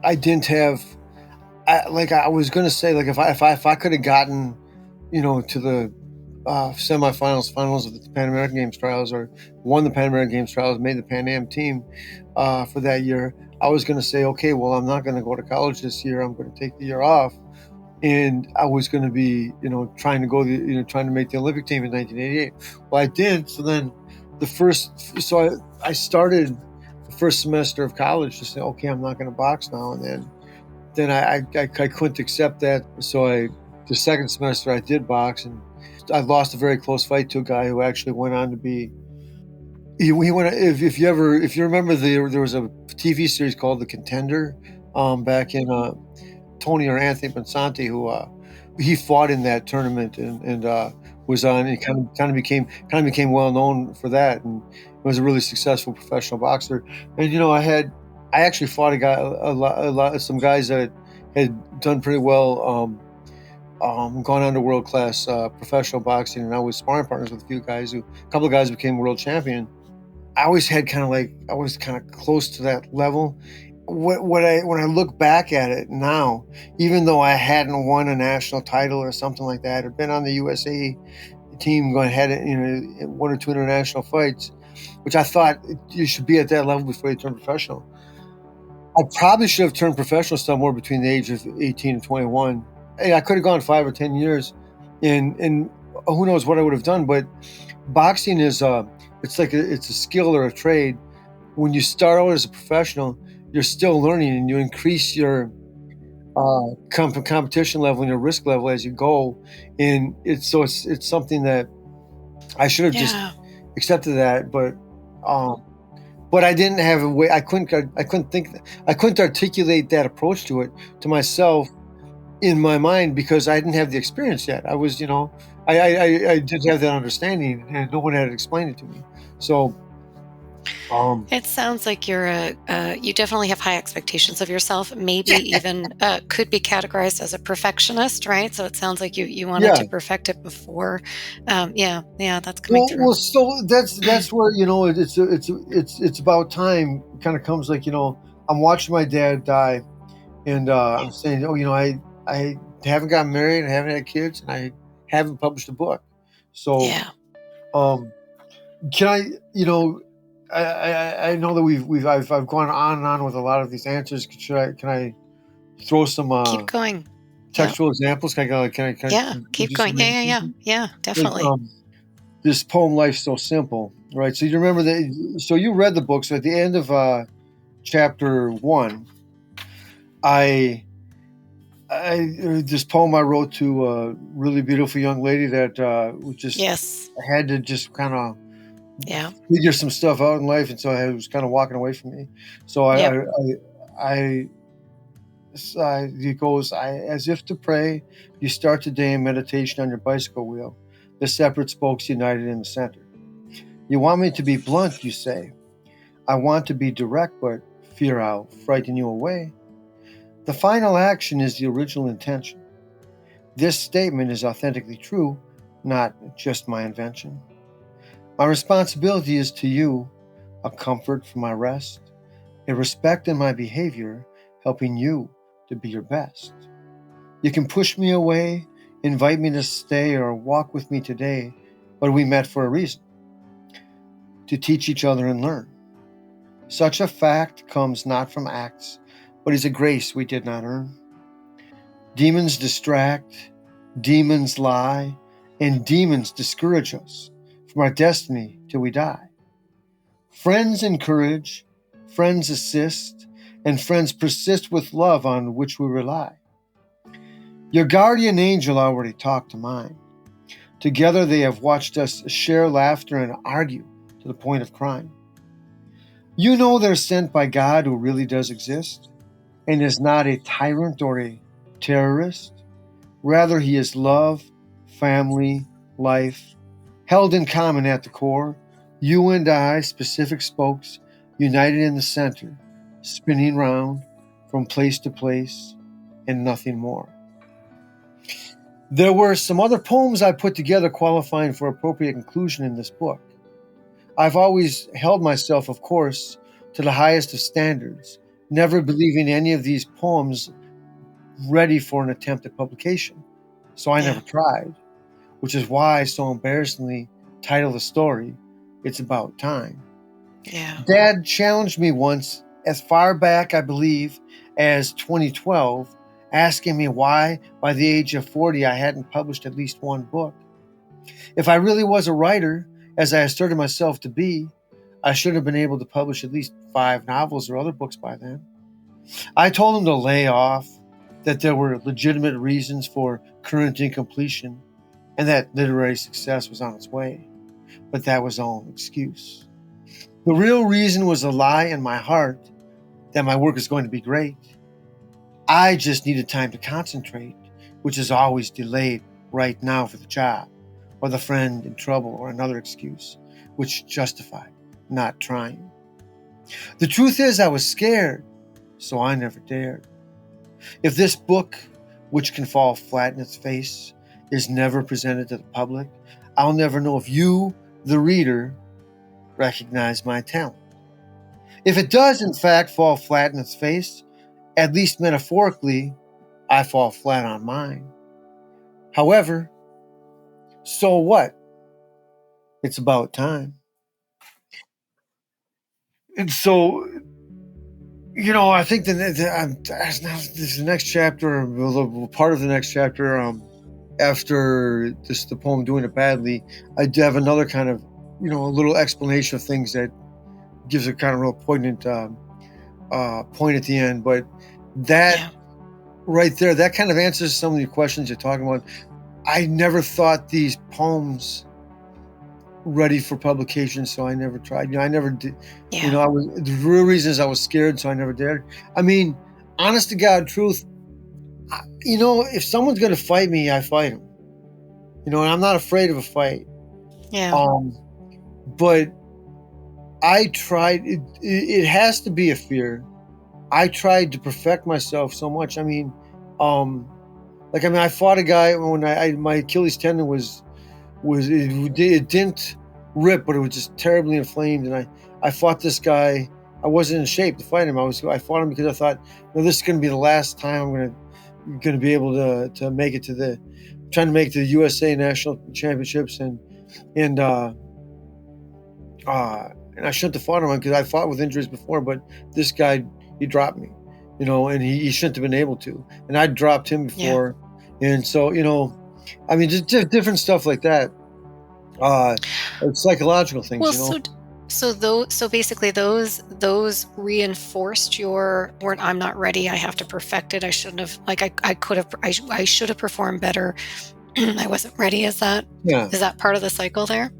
I didn't have, I was going to say, like, if I could have gotten, to the semifinals, finals of the Pan American Games trials, or won the Pan American Games trials, made the Pan Am team for that year, I was going to say, okay, well, I'm not going to go to college this year. I'm going to take the year off. And I was going to be, trying to make the Olympic team in 1988. Well, I did. So then I started the first semester of college to say, okay, I'm not going to box now. And then I couldn't accept that. So the second semester I did box, and I lost a very close fight to a guy who actually went on to be. He went. If you remember, there was a TV series called The Contender, back in Tony or Anthony Pensanti, who he fought in that tournament and was on. And kind of became well known for that, and was a really successful professional boxer. And I actually fought some guys that had done pretty well. Gone on to world-class professional boxing, and I was sparring partners with a couple of guys became world champion. I was kind of close to that level. When I look back at it now, even though I hadn't won a national title or something like that, or been on the USA team, going ahead, one or two international fights, which I thought you should be at that level before you turn professional. I probably should have turned professional somewhere between the age of 18 and 21. I could have gone 5 or 10 years, and who knows what I would have done. But boxing is it's a skill or a trade. When you start out as a professional, you're still learning, and you increase your competition level and your risk level as you go. And it's something that I should have just accepted that, but I didn't have a way. I couldn't articulate that approach to it to myself in my mind because I didn't have the experience yet. I was, I didn't have that understanding, and no one had explained it to me. So, it sounds like you definitely have high expectations of yourself. Maybe even could be categorized as a perfectionist, right? So it sounds like you wanted to perfect it before. That's coming through. Well, so that's where it's about time. Kind of comes like I'm watching my dad die, and I'm saying, I haven't gotten married, I haven't had kids, and I haven't published a book. So, can I know that I've gone on and on with a lot of these answers. Can I throw some keep going textual examples? Can I keep going. Yeah, definitely. Like, this poem, "Life's So Simple," right? So you remember that. So you read the book. So at the end of chapter 1, this poem I wrote to a really beautiful young lady that had to just kind of figure some stuff out in life, and so I was kind of walking away from me. So it goes, as if to pray, you start the day in meditation on your bicycle wheel, the separate spokes united in the center. You want me to be blunt, you say. I want to be direct, but fear I'll frighten you away. The final action is the original intention. This statement is authentically true, not just my invention. My responsibility is to you, a comfort for my rest, a respect in my behavior, helping you to be your best. You can push me away, invite me to stay, or walk with me today, but we met for a reason, to teach each other and learn. Such a fact comes not from acts, but is a grace we did not earn. Demons distract, demons lie, and demons discourage us from our destiny till we die. Friends encourage, friends assist, and friends persist with love on which we rely. Your guardian angel already talked to mine. Together they have watched us share laughter and argue to the point of crime. You know they're sent by God who really does exist and is not a tyrant or a terrorist. Rather, he is love, family, life, held in common at the core. You and I, specific spokes, united in the center, spinning round from place to place, and nothing more. There were some other poems I put together qualifying for appropriate inclusion in this book. I've always held myself, of course, to the highest of standards, never believing any of these poems ready for an attempt at publication. So I never tried, which is why I so embarrassingly title the story, It's About Time. Yeah. Dad challenged me once, as far back, I believe, as 2012, asking me why, by the age of 40, I hadn't published at least one book. If I really was a writer, as I asserted myself to be, I should have been able to publish at least 5 novels or other books by then. I told him to lay off, that there were legitimate reasons for current incompletion, and that literary success was on its way. But that was all an excuse. The real reason was a lie in my heart that my work is going to be great. I just needed time to concentrate, which is always delayed right now for the job, or the friend in trouble, or another excuse, which justified not trying. The truth is, I was scared, so I never dared. If this book, which can fall flat in its face, is never presented to the public, I'll never know if you, the reader, recognize my talent. If it does, in fact, fall flat in its face, at least metaphorically, I fall flat on mine. However, so what? It's about time. And so, I think the next chapter, part of the next chapter, after the poem Doing It Badly, I have another kind of, a little explanation of things that gives a kind of real poignant point at the end. But that right there, that kind of answers some of the questions you're talking about. I never thought these poems ready for publication, so I never tried. I never did. Yeah. The real reason is I was scared, so I never dared. I mean, honest to God, truth. If someone's going to fight me, I fight them. And I'm not afraid of a fight. Yeah. But I tried. It has to be a fear. I tried to perfect myself so much. I fought a guy when my Achilles tendon it didn't rip, but it was just terribly inflamed. And I fought this guy. I wasn't in shape to fight him. I fought him because I thought, this is going to be the last time I'm going to be able to make it to trying to make it to the USA National Championships, and I shouldn't have fought him because I fought with injuries before, but this guy, he dropped me, and he shouldn't have been able to, and I dropped him before. Yeah. And so, just different stuff like that. Psychological things, Well, so basically those reinforced your, I'm not ready, I have to perfect it, I shouldn't have, I should have performed better. I wasn't ready. Is that part of the cycle there?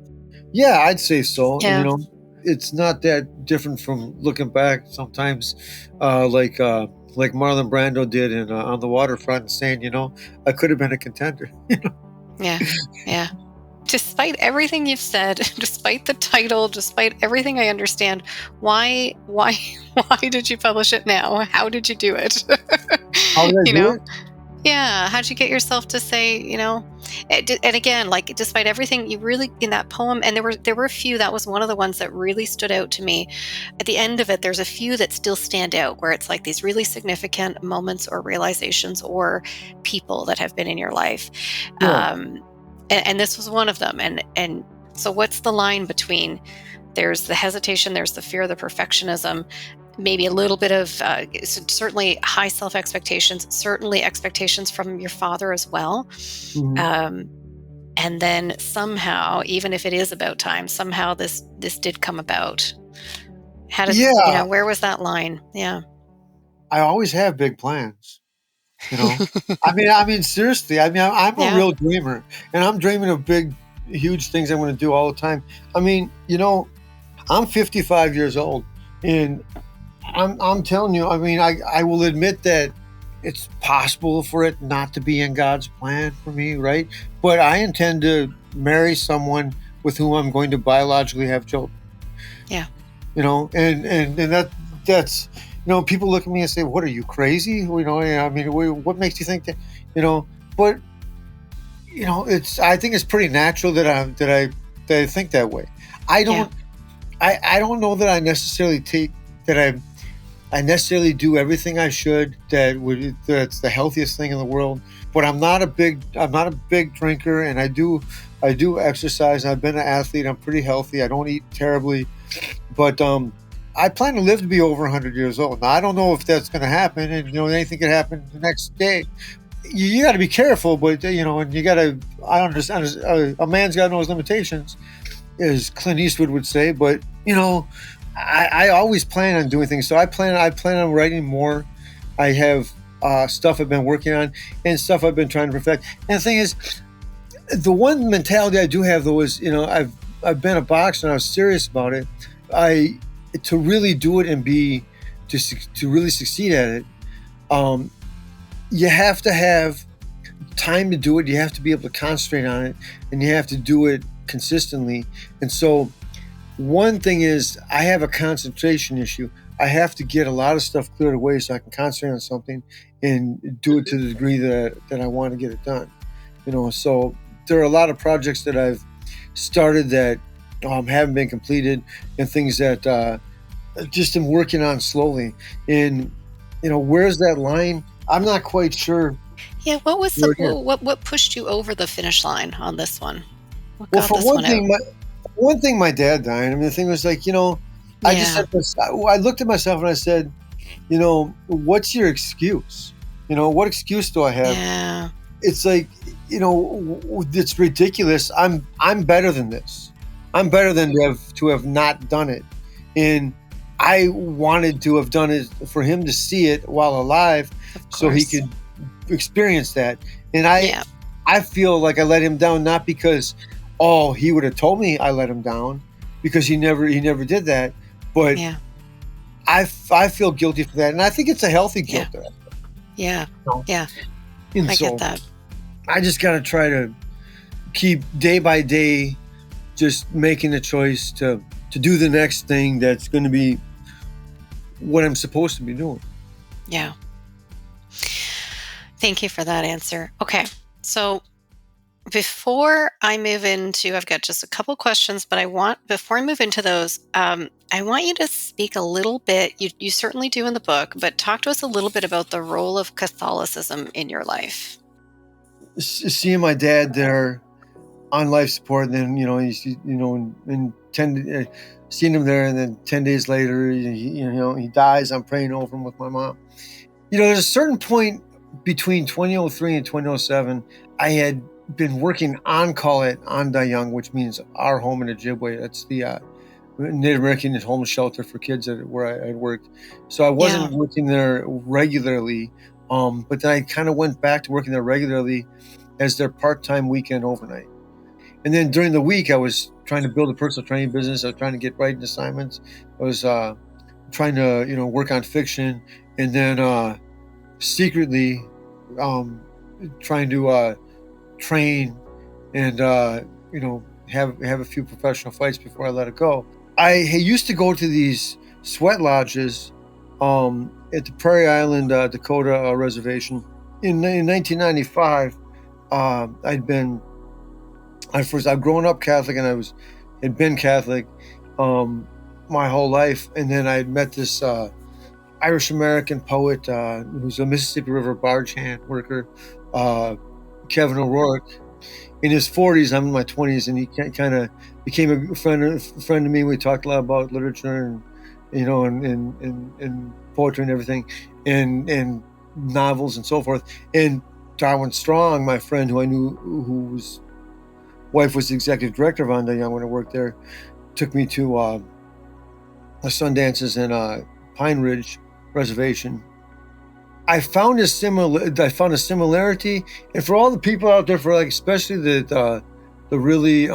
Yeah, I'd say so. Yeah. It's not that different from looking back sometimes, like Marlon Brando did in On the Waterfront, and saying, I could have been a contender. Yeah. Despite everything you've said, despite the title, despite everything I understand, why did you publish it now? How did you do it? How did I do it? Yeah. How'd you get yourself to say, and again, despite everything, you really, in that poem, and there were a few, that was one of the ones that really stood out to me. At the end of it, there's a few that still stand out, where it's like these really significant moments or realizations or people that have been in your life. Yeah. And this was one of them. And so what's the line between There's the hesitation, there's the fear, the perfectionism, maybe a little bit of certainly high self-expectations, certainly expectations from your father as well. Mhm. And then somehow, even if it is about time, somehow this did come about. How did, Yeah, where was that line? Yeah. I always have big plans, you know? I mean, seriously, I'm a Yeah. real dreamer, and I'm dreaming of big, huge things I'm gonna do all the time. I mean, I'm 55 years old, and I'm telling you, I mean, I will admit that it's possible for it not to be in God's plan for me, right? But I intend to marry someone with whom I'm going to biologically have children, Yeah. and that's people look at me and say, "What, are you crazy?" I mean, what makes you think that, you know? But it's I think it's pretty natural that I think that way. I Yeah. don't I don't know that I necessarily take that I necessarily do everything I should that's the healthiest thing in the world. But I'm not a big drinker, and I do exercise. I've been an athlete. I'm pretty healthy. I don't eat terribly, but I plan to live to be over 100 years old. Now I don't know if that's going to happen, and anything could happen the next day. You got to be careful, but and you got to. I understand. A man's got to know his limitations, as Clint Eastwood would say. But I always plan on doing things. So I plan on writing more. I have stuff I've been working on and stuff I've been trying to perfect. And the thing is, the one mentality I do have though is, I've been a boxer and I was serious about it. I To really do it and to really succeed at it. Um, you have to have time to do it. You have to be able to concentrate on it, and you have to do it consistently. And so, one thing is, I have a concentration issue. I have to get a lot of stuff cleared away so I can concentrate on something and do it to the degree that I want to get it done. So there are a lot of projects that I've started that haven't been completed, and things that just am working on slowly. And where's that line? I'm not quite sure Yeah. What was where it is. what pushed you over the finish line on this one? What Well, got for this one one out? thing, my dad died. I mean, the thing was like, I just Yeah. said this, I looked at myself and I said, what's your excuse? What excuse do I have? Yeah. It's like, it's ridiculous. I'm better than this. I'm better than to have not done it. And I wanted to have done it for him to see it while alive, Of so he course. could experience that. And I Yeah. I feel like I let him down, not because, oh, he would have told me I let him down, because he never did that. But Yeah. I feel guilty for that, and I think it's a healthy Yeah. guilt that I Yeah. feel. Yeah. And I so get that. I just got to try to keep day by day, just making the choice to do the next thing that's going to be what I'm supposed to be doing. Yeah. Thank you for that answer. Okay. So before I move into, I've got just a couple questions, but before I move into those, I want you to speak a little bit. You certainly do in the book, but talk to us a little bit about the role of Catholicism in your life. Seeing my dad there on life support, and then and seeing him there, and then 10 days later, he dies. I'm praying over him with my mom. There's a certain point between 2003 and 2007. I had been working on call at Young, which means our home in Ojibwe. That's the Native American homeless shelter for kids where I had worked. So I Yeah. wasn't working there regularly, but then I kind of went back to working there regularly as their part-time weekend overnight. And then during the week, I was trying to build a personal training business. I was trying to get writing assignments. I was trying to work on fiction, and then secretly trying to train and have a few professional fights before I let it go. I used to go to these sweat lodges at the Prairie Island, Dakota reservation. In 1995, I'd grown up Catholic, and had been Catholic my whole life. And then I met this Irish American poet who's a Mississippi River barge hand worker, Kevin O'Rourke. in his 40s. I'm in my 20s, and he kind of became a friend of me. We talked a lot about literature and, and poetry and everything, and novels and so forth. And Darwin Strong, my friend, who I knew, whose wife was the executive director of Onda Young when I worked there, took me to the Sundances in Pine Ridge Reservation. I found a similarity, and for all the people out there, for like especially the really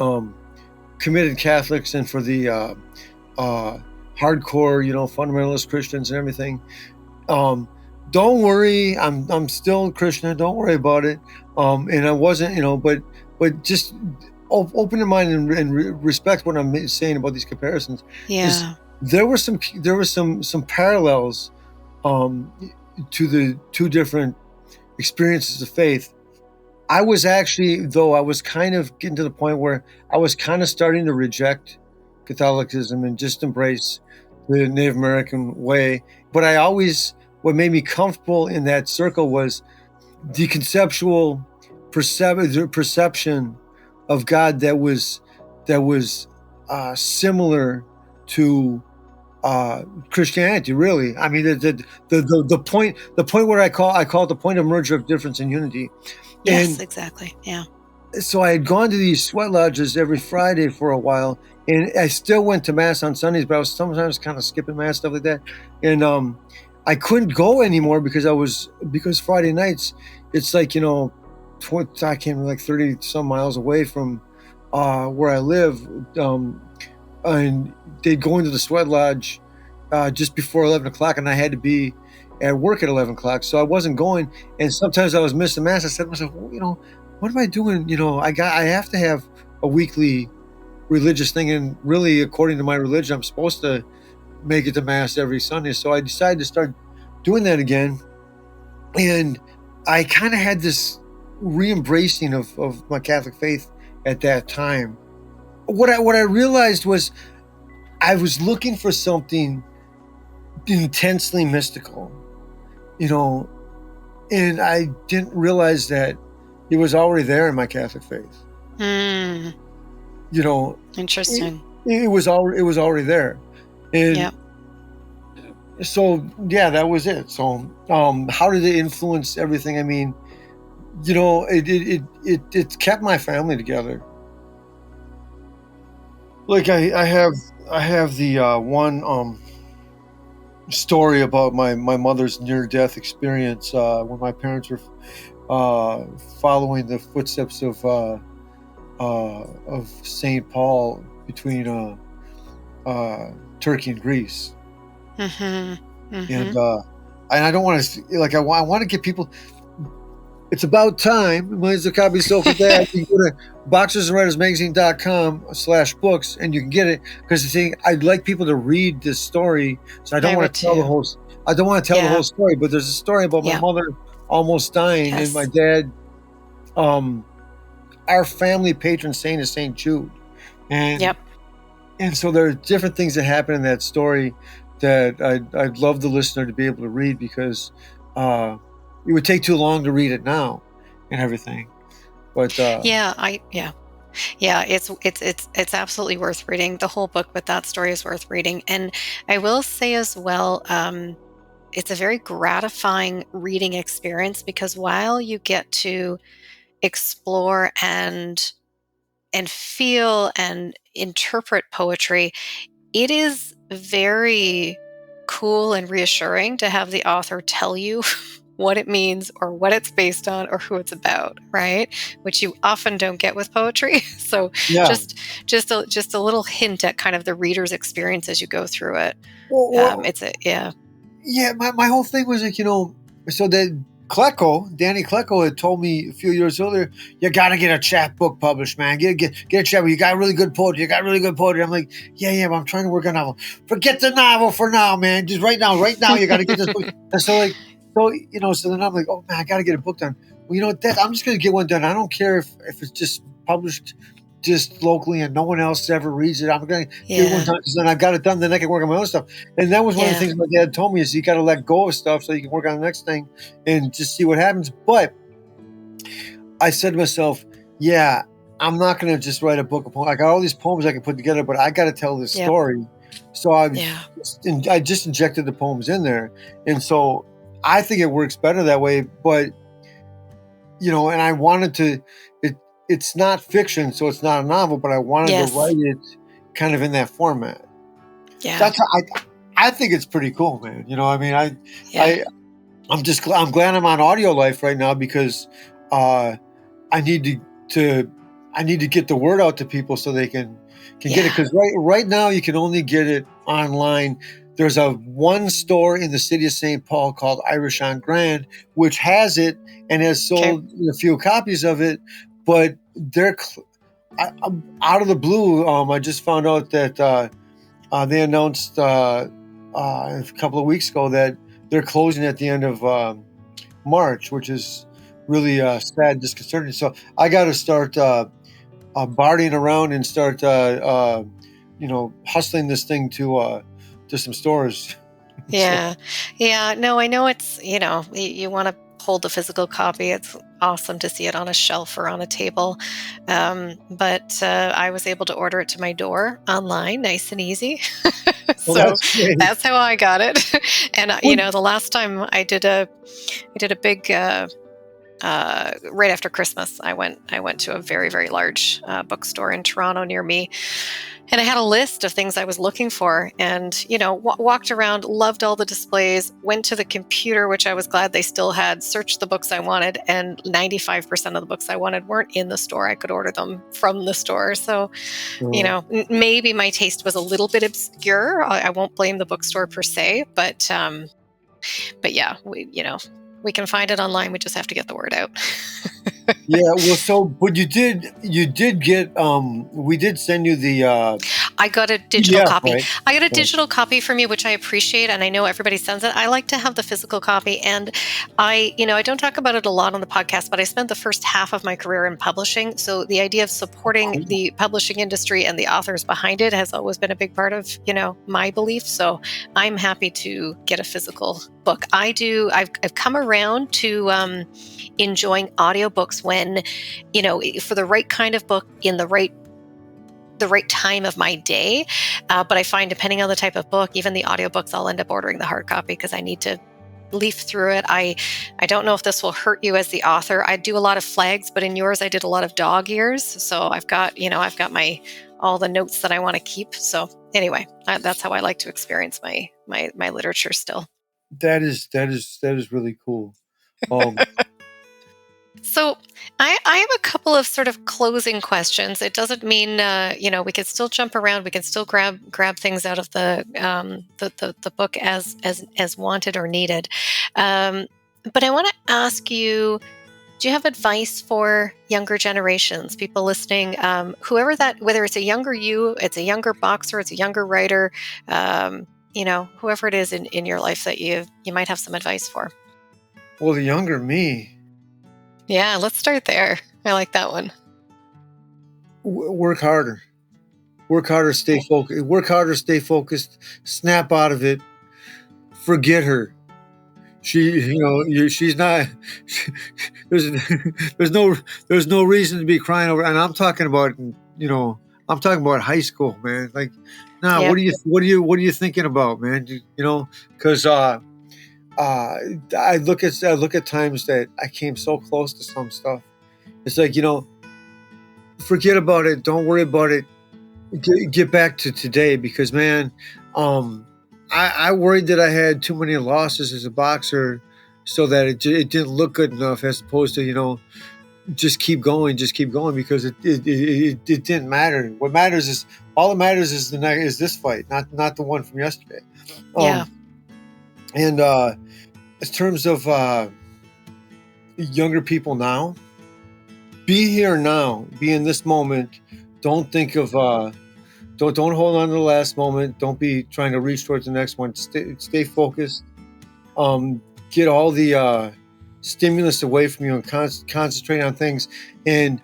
committed Catholics, and for the hardcore, fundamentalist Christians and everything. Don't worry, I'm still a Christian. Don't worry about it. And I wasn't, but just open your mind and respect what I'm saying about these comparisons. Yeah. There were some parallels to the two different experiences of faith. I was kind of getting to the point where I was kind of starting to reject Catholicism and just embrace the Native American way. But what made me comfortable in that circle was the conceptual perception of God that was similar to Christianity. Really, I mean, the point where I call it the point of merger of difference and unity. Yes, exactly. Yeah. So I had gone to these sweat lodges every Friday for a while, and I still went to mass on Sundays, but I was sometimes kind of skipping mass, stuff like that. And I couldn't go anymore because Friday nights, it's like, I came like 30 some miles away from where I live. And they'd go into the sweat lodge just before 11 o'clock, and I had to be at work at 11 o'clock. So I wasn't going. And sometimes I was missing mass. I said to myself, what am I doing? I have to have a weekly religious thing. And really, according to my religion, I'm supposed to make it to mass every Sunday. So I decided to start doing that again. And I kind of had this re-embracing of my Catholic faith at that time. What I realized was I was looking for something intensely mystical, and I didn't realize that it was already there in my Catholic faith. Interesting. It was already there. And so, yeah, that was it. So, how did it influence everything? I mean, it kept my family together. Like I have the one story about my mother's near-death experience when my parents were following the footsteps of St. Paul between Turkey and Greece. Mm-hmm. Mm-hmm. And I don't want to I want to get people. It's about time. Mine's a copy so for that. You can go to boxersandwritersmagazine.com/books and you can get it, because the thing, I'd like people to read this story. So I don't want to tell the whole. I don't want to tell the whole story, but there's a story about my mother almost dying, and my dad. Our family patron saint is Saint Jude, and so there are different things that happen in that story that I'd love the listener to be able to read, because it would take too long to read it now and everything. But it's absolutely worth reading. The whole book, but that story is worth reading. And I will say as well, it's a very gratifying reading experience, because while you get to explore and feel and interpret poetry, it is very cool and reassuring to have the author tell you what it means or what it's based on or who it's about, right? Which you often don't get with poetry. So just a little hint at kind of the reader's experience as you go through it. My whole thing was like, so that Danny Klecko had told me a few years earlier, you got to get a chapbook published, man. Get a chapbook. You got really good poetry. I'm like, yeah, but I'm trying to work on a novel. Forget the novel for now, man. Just right now, you got to get this book. And so so then I'm like, oh man, I got to get a book done. Well, I'm just going to get one done. I don't care if it's just published just locally and no one else ever reads it. I'm going to get one done, because then I've got it done. Then I can work on my own stuff. And that was one of the things my dad told me, is you got to let go of stuff so you can work on the next thing and just see what happens. But I said to myself, yeah, I'm not going to just write a book of poems. I got all these poems I can put together, but I got to tell this Yep. story. So Yeah. I just injected the poems in there. And so I think it works better that way. But, and I wanted to, it's not fiction, so it's not a novel, but I wanted to Yes. write it kind of in that format. Yeah. That's how I think it's pretty cool, man. Yeah. I'm glad I'm on AudioLife right now because I need to get the word out to people so they can get it. Because right now you can only get it online. There's one store in the city of St. Paul called Irish on Grand, which has it and has sold a few copies of it, but they're out of the blue. I just found out that they announced a couple of weeks ago that they're closing at the end of March, which is really sad, disconcerting. So I got to start barting around and start, hustling this thing to some stores. Yeah. Yeah. No, I know it's, you want to hold the physical copy. It's awesome to see it on a shelf or on a table. But I was able to order it to my door online, nice and easy. Well, So that's great. that's how I got it. And, the last time I did a big, right after Christmas, I went to a very, very large bookstore in Toronto near me. And I had a list of things I was looking for and, walked around, loved all the displays, went to the computer, which I was glad they still had, searched the books I wanted, and 95% of the books I wanted weren't in the store. I could order them from the store. So, maybe my taste was a little bit obscure. I won't blame the bookstore per se, but yeah, we can find it online. We just have to get the word out. Yeah, well, but you did get, we did send you the I got a digital copy. right? I got a digital copy from you, which I appreciate, and I know everybody sends it. I like to have the physical copy, and I don't talk about it a lot on the podcast, but I spent the first half of my career in publishing, so the idea of supporting the publishing industry and the authors behind it has always been a big part of, my belief, so I'm happy to get a physical book. I've come around to enjoying audiobooks when, for the right kind of book in the right time of my day. But I find depending on the type of book, even the audiobooks, I'll end up ordering the hard copy because I need to leaf through it. I don't know if this will hurt you as the author. I do a lot of flags, but in yours, I did a lot of dog ears. So I've got all the notes that I want to keep. So anyway, that's how I like to experience my literature still. That is really cool. So I have a couple of sort of closing questions. It doesn't mean we can still jump around. We can still grab things out of the book as wanted or needed. But I want to ask you: do you have advice for younger generations, people listening, whoever whether it's a younger you, it's a younger boxer, it's a younger writer, whoever it is in your life that you might have some advice for? Well, the younger me. Yeah, let's start there. I like that one. Work harder. Work harder, stay focused. Work harder, stay focused. Snap out of it. Forget her. She's not. There's no reason to be crying over. And I'm talking about high school, man. Like, nah. Yep. What are you thinking about, man? Because I look at times that I came so close to some stuff. It's like, forget about it. Don't worry about it. Get back to today because, man, I worried that I had too many losses as a boxer so that it didn't look good enough as opposed to, just keep going because it didn't matter. What matters is is this fight, not the one from yesterday. Yeah. And in terms of younger people now, be here now, be in this moment. Don't think of don't hold on to the last moment. Don't be trying to reach towards the next one. Stay focused. Get all the stimulus away from you and concentrate on things. And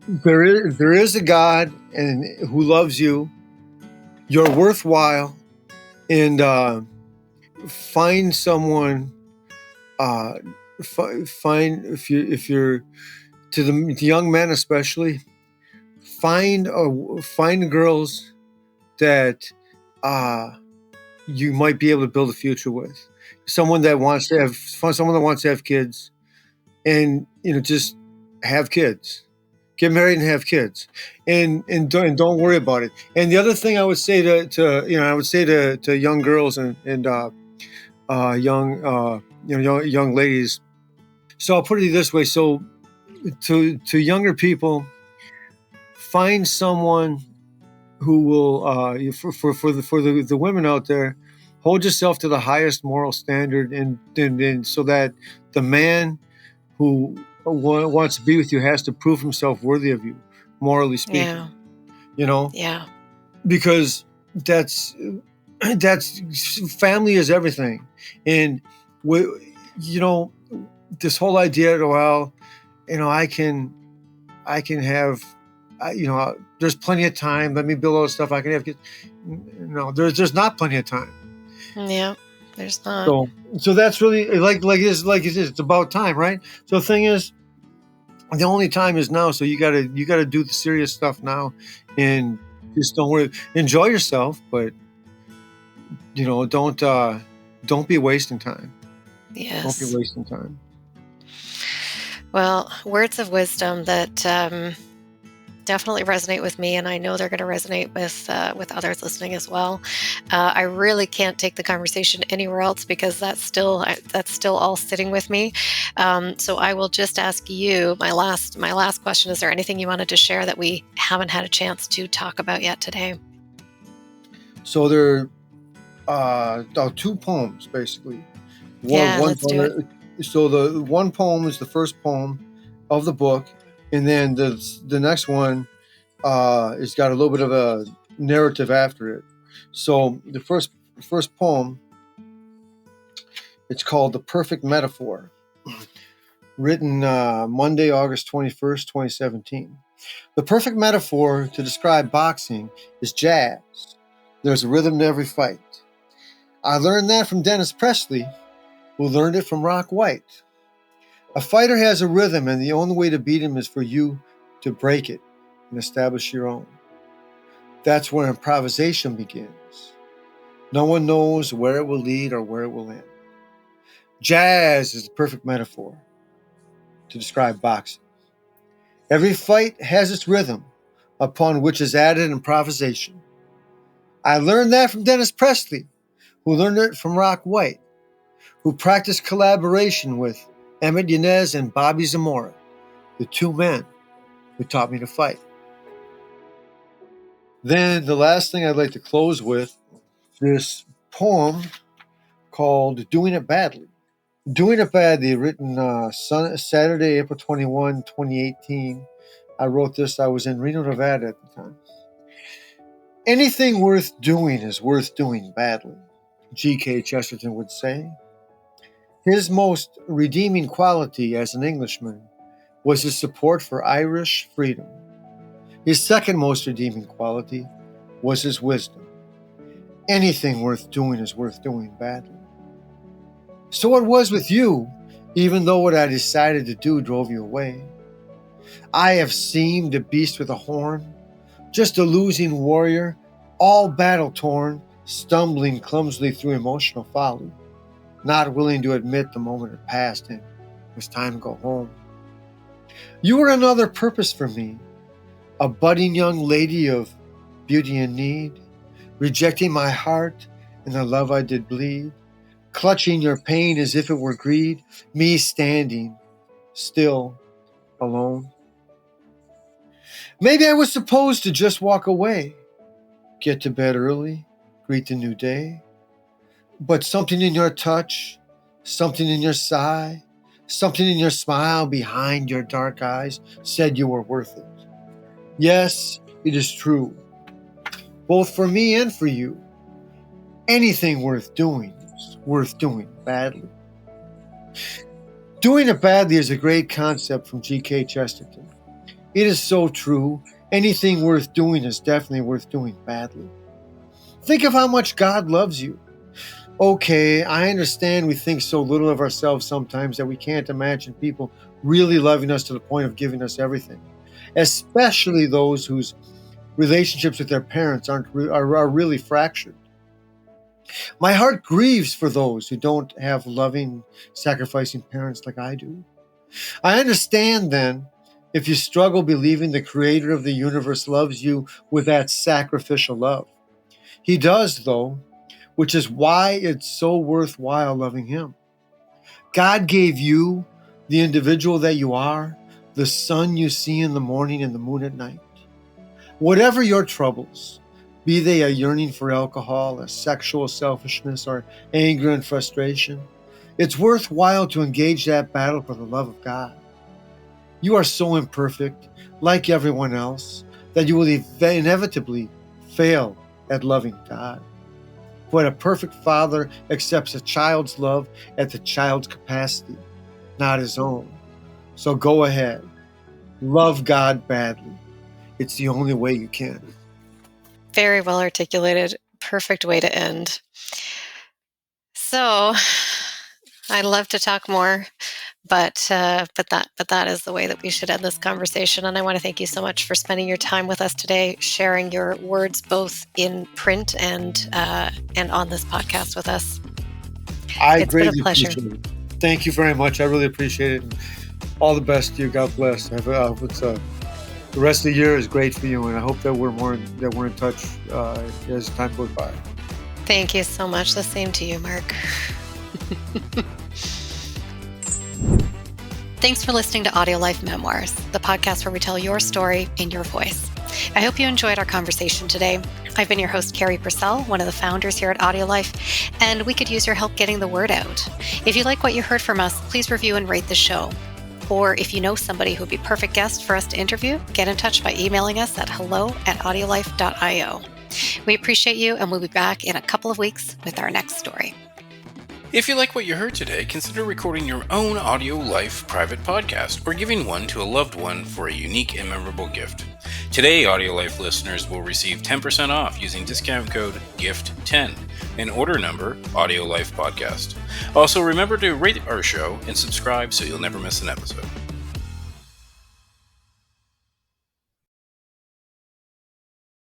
there is a God who loves you. You're worthwhile, and find someone. Find if you're to the young men especially, find girls that you might be able to build a future with. Someone that wants to have kids, and just have kids. Get married and have kids, and don't worry about it. And the other thing I would say to young girls and young ladies. So I'll put it this way. So to younger people, find someone who will for the women out there, hold yourself to the highest moral standard, and so that the man who wants to be with you has to prove himself worthy of you, morally speaking. Yeah. Because that's family is everything. And this whole idea that, well, I can have, there's plenty of time, let me build all this stuff, I can have kids. No, there's not plenty of time. Yeah, there's not. So that's really like it is. It's about time, right? So the thing is, the only time is now. So you gotta do the serious stuff now, and just don't worry. Enjoy yourself, but don't be wasting time. Yes. Don't be wasting time. Well, words of wisdom that definitely resonate with me, and I know they're going to resonate with others listening as well. I really can't take the conversation anywhere else because that's still all sitting with me. So I will just ask you my last question. Is there anything you wanted to share that we haven't had a chance to talk about yet today? So there are 2 poems basically. Let's do it. So the one poem is the first poem of the book, and then the next one it's got a little bit of a narrative after it. So the first poem, it's called The Perfect Metaphor, written Monday, August 21st, 2017. The perfect metaphor to describe boxing is jazz. There's a rhythm to every fight. I learned that from Dennis Presley, who learned it from Rock White. A fighter has a rhythm, and the only way to beat him is for you to break it and establish your own. That's where improvisation begins. No one knows where it will lead or where it will end. Jazz is the perfect metaphor to describe boxing. Every fight has its rhythm, upon which is added improvisation. I learned that from Dennis Presley, who learned it from Rock White, who practiced collaboration with Emmett Yanez and Bobby Zamora, the 2 men who taught me to fight. Then the last thing I'd like to close with, this poem called Doing It Badly. Doing It Badly, written Saturday, April 21, 2018. I wrote this, I was in Reno, Nevada at the time. Anything worth doing is worth doing badly, G.K. Chesterton would say. His most redeeming quality as an Englishman was his support for Irish freedom. His second most redeeming quality was his wisdom. Anything worth doing is worth doing badly. So it was with you, even though what I decided to do drove you away. I have seemed a beast with a horn, just a losing warrior, all battle-torn, stumbling clumsily through emotional folly, not willing to admit the moment had passed and it was time to go home. You were another purpose for me, a budding young lady of beauty and need, rejecting my heart and the love I did bleed, clutching your pain as if it were greed, me standing still, alone. Maybe I was supposed to just walk away, get to bed early, greet the new day. But something in your touch, something in your sigh, something in your smile behind your dark eyes said you were worth it. Yes, it is true, both for me and for you. Anything worth doing is worth doing badly. Doing it badly is a great concept from G.K. Chesterton. It is so true. Anything worth doing is definitely worth doing badly. Think of how much God loves you. Okay, I understand we think so little of ourselves sometimes that we can't imagine people really loving us to the point of giving us everything, especially those whose relationships with their parents are really fractured. My heart grieves for those who don't have loving, sacrificing parents like I do. I understand then if you struggle believing the creator of the universe loves you with that sacrificial love. He does, though, which is why it's so worthwhile loving him. God gave you, the individual that you are, the sun you see in the morning and the moon at night. Whatever your troubles, be they a yearning for alcohol, a sexual selfishness, or anger and frustration, it's worthwhile to engage that battle for the love of God. You are so imperfect, like everyone else, that you will inevitably fail at loving God. But a perfect father accepts a child's love at the child's capacity, not his own. So go ahead, love God badly. It's the only way you can. Very well articulated. Perfect way to end. So I'd love to talk more, but that is the way that we should end this conversation. And I want to thank you so much for spending your time with us today, sharing your words both in print and on this podcast with us. It's been a pleasure. Appreciate it. Thank you very much. I really appreciate it. And all the best to you. God bless. The rest of the year is great for you, and I hope that we're in touch as time goes by. Thank you so much. The same to you, Mark. Thanks for listening to AudioLife Memoirs, the podcast where we tell your story in your voice. I hope you enjoyed our conversation today. I've been your host, Carrie Purcell, one of the founders here at AudioLife, and we could use your help getting the word out. If you like what you heard from us, please review and rate the show. Or if you know somebody who would be a perfect guest for us to interview, get in touch by emailing us at hello@audiolife.io. We appreciate you, and we'll be back in a couple of weeks with our next story. If you like what you heard today, consider recording your own AudioLife private podcast or giving one to a loved one for a unique and memorable gift. Today, AudioLife listeners will receive 10% off using discount code GIFT10 and order number AudioLife Podcast. Also, remember to rate our show and subscribe so you'll never miss an episode.